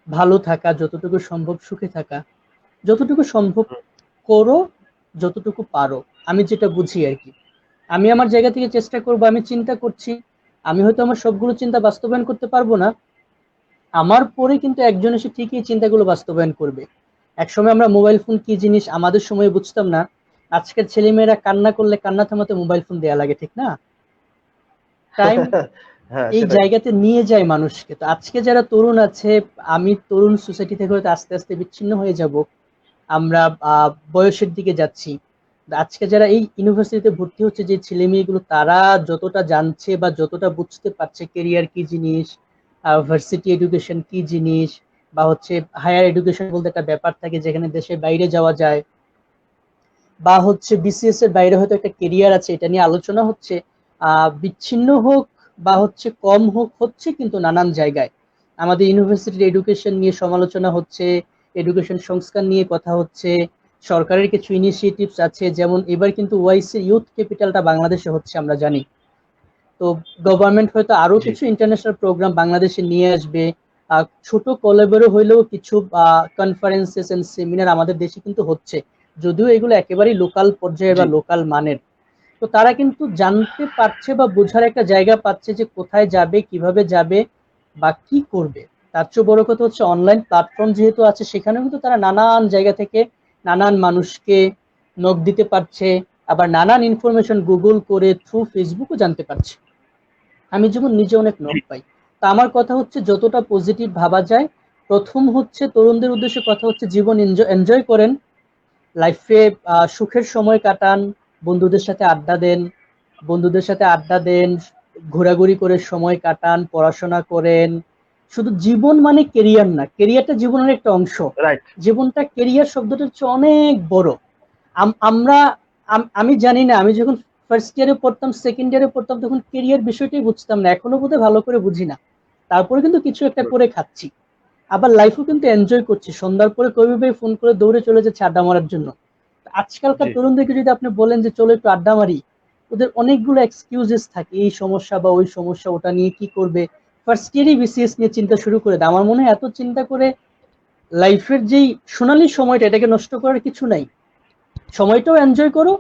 ভালো থাকা, যতটুকু সম্ভব সুখে থাকা, যতটুকু সম্ভব করো, যতটুকু পারো। আমি যেটা বুঝি আর কি, আমি আমার জায়গা থেকে চেষ্টা করবো। আমি চিন্তা করছি, আমি হয়তো আমার সবগুলো চিন্তা বাস্তবায়ন করতে পারবো না, আমার পরে কিন্তু একজন এসে ঠিকই চিন্তাগুলো বাস্তবায়ন করবে। একসময় আমরা মোবাইল ফোন কি জিনিস আমাদের সময় বুঝতাম না, আজকের ছেলেমেয়েরা কান্না করলে কান্না থামাতে মোবাইল ফোন দেয়া লাগে, ঠিক না? টাইম হ্যাঁ এই সেটাই। জায়গাতে নিয়ে যায় মানুষকে। তো আজকে যারা তরুণ আছে, আমি তরুণ সোসাইটি থেকে হয়তো আস্তে আস্তে বিচ্ছিন্ন হয়ে যাব, আমরা বয়সের দিকে যাচ্ছি। আজকে যারা এই ইউনিভার্সিটিতে ভর্তি হচ্ছে, যে ছেলে মেয়েগুলো, তারা যতটা জানছে বা যতটা বুঝতে পারছে কেরিয়ার কি জিনিস, ভার্সিটি এডুকেশন কি জিনিস, বা হচ্ছে হায়ার এডুকেশন বলতে একটা ব্যাপার থাকে যেখানে দেশের বাইরে যাওয়া যায়, বা হচ্ছে বিসিএস এর বাইরে হয়তো একটা কেরিয়ার আছে, এটা নিয়ে আলোচনা হচ্ছে। বিচ্ছিন্ন হোক বা হচ্ছে কম হোক, হচ্ছে কিন্তু নানান জায়গায়। আমাদের ইউনিভার্সিটির এডুকেশন নিয়ে সমালোচনা হচ্ছে, এডুকেশন সংস্কার নিয়ে কথা হচ্ছে, সরকারের কিছু ইনিশিয়েটিভস আছে, যেমন এবার কিন্তু ওয়াইসি ইউথ ক্যাপিটালটা বাংলাদেশে হচ্ছে আমরা জানি। তো গভর্নমেন্ট হয়তো আরো জি কিছু ইন্টারন্যাশনাল প্রোগ্রাম বাংলাদেশে নিয়ে আসবে। ছোট কলেবরে হইলেও কিছু কনফারেন্সেস এন্ড সেমিনার আমাদের দেশে কিন্তু হচ্ছে, যদিও এগুলো একেবারেই লোকাল পর্যায়ে জি বা লোকাল মানের। তো তারা কিন্তু জানতে পারছে বা বোঝার একটা জায়গা পাচ্ছে যে কোথায় যাবে, কিভাবে যাবে, বা কি করবে। তার চেয়ে বড় কথা হচ্ছে অনলাইন প্ল্যাটফর্ম যেহেতু আছে, সেখানেও কিন্তু তারা নানান জায়গা থেকে নানান মানুষকে নক দিতে পারছে, আবার নানান ইনফরমেশন গুগল করে থ্রু ফেসবুকও জানতে পারছে। আমি যেমন নিজে অনেক জি নক পাই। তা আমার কথা হচ্ছে যতটা পজিটিভ ভাবা যায়, প্রথম হচ্ছে তরুণদের উদ্দেশ্যে কথা হচ্ছে জীবন এনজয় করেন, লাইফে সুখের সময় কাটান, বন্ধুদের সাথে আড্ডা দেন, বন্ধুদের সাথে আড্ডা দেন, ঘোরাঘুরি করে সময় কাটান, পড়াশোনা করেন। শুধু জীবন মানে কেরিয়ার না, কেরিয়ারটা জীবনের একটা অংশ। রাইট। জীবনটা কেরিয়ার শব্দটার চেয়ে অনেক বড়। আমরা আমি জানি না, আমি যখন ফার্স্ট ইয়ারে পড়তাম, সেকেন্ড ইয়ারে পড়তাম, তখন কেরিয়ার বিষয়টাই বুঝতাম না, এখনো বোধহয় ভালো করে বুঝি না। তারপরে কিন্তু কিছু একটা করে খাচ্ছি, আবার লাইফও কিন্তু এনজয় করছি। সন্ধ্যার পরে কবি ভাই ফোন করে দৌড়ে চলে যাচ্ছে আড্ডা মারার জন্য। আজকালকার জি তরুণদেরকে যদি আপনি বলেন যে চলো একটু আড্ডা মারি, ওদের অনেকগুলো এক্সকিউজেস থাকে, এই সমস্যা বা ওই সমস্যা, ওটা নিয়ে কি করবে। ফার্স্ট ইয়ারই বিসিএস নিয়ে চিন্তা শুরু করে দেয়। আমার মনে হয় এত চিন্তা করে লাইফের যেই সোনালী সময়টা, এটাকে নষ্ট করার কিছু নাই। সময়টাও এনজয় করো,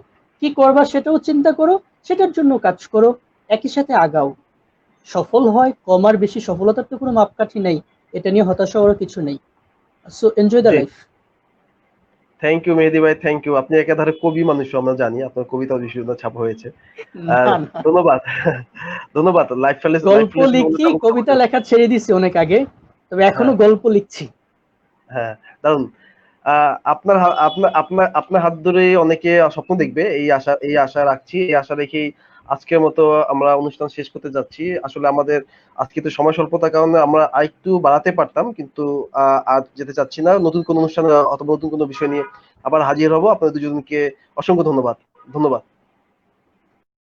কি করবা সেটাও চিন্তা করো, সেটার জন্য কাজ করো, একই সাথে আগাও। সফল হয় কম আর বেশি, সফলতার তো কোনো মাপকাঠি নাই, এটা নিয়ে হতাশা হওয়ার কিছু নেই। সো এনজয় দ্য জি। লাইফ। থ্যাংক ইউ মেহেদী ভাই, থ্যাংক ইউ। আপনি একাধারে কবি মানুষ, আমরা জানি আপনার কবিতা বিশ্ববিদ্যালয় ছাপা হয়েছে। আর না না, ধন্যবাদ। ধন্যবাদ। লাইফ গল্প রিলেশন লিখি, আলোচনা কবিতা করতে। লেখা ছেড়ে দিছি অনেক আগে, তবে এখনো হ্যাঁ গল্প লিখছি। হ্যাঁ, দারুন। আপনার আপনার আপনার হাত ধরে অনেকে স্বপ্ন দেখবে, এই আশা রাখছি। এই আশা রেখেই আজকের মতো আমরা অনুষ্ঠান শেষ করতে যাচ্ছি। আসলে আমাদের আজকে তো সময় স্বল্পতার কারণে আমরা আরেকটু বাড়াতে পারতাম, কিন্তু আজ যেতে চাচ্ছি না। নতুন কোনো অনুষ্ঠানে অথবা নতুন কোনো বিষয় নিয়ে আবার হাজির হব। আপনাদের দুজনকে অসংখ্য ধন্যবাদ। ধন্যবাদ।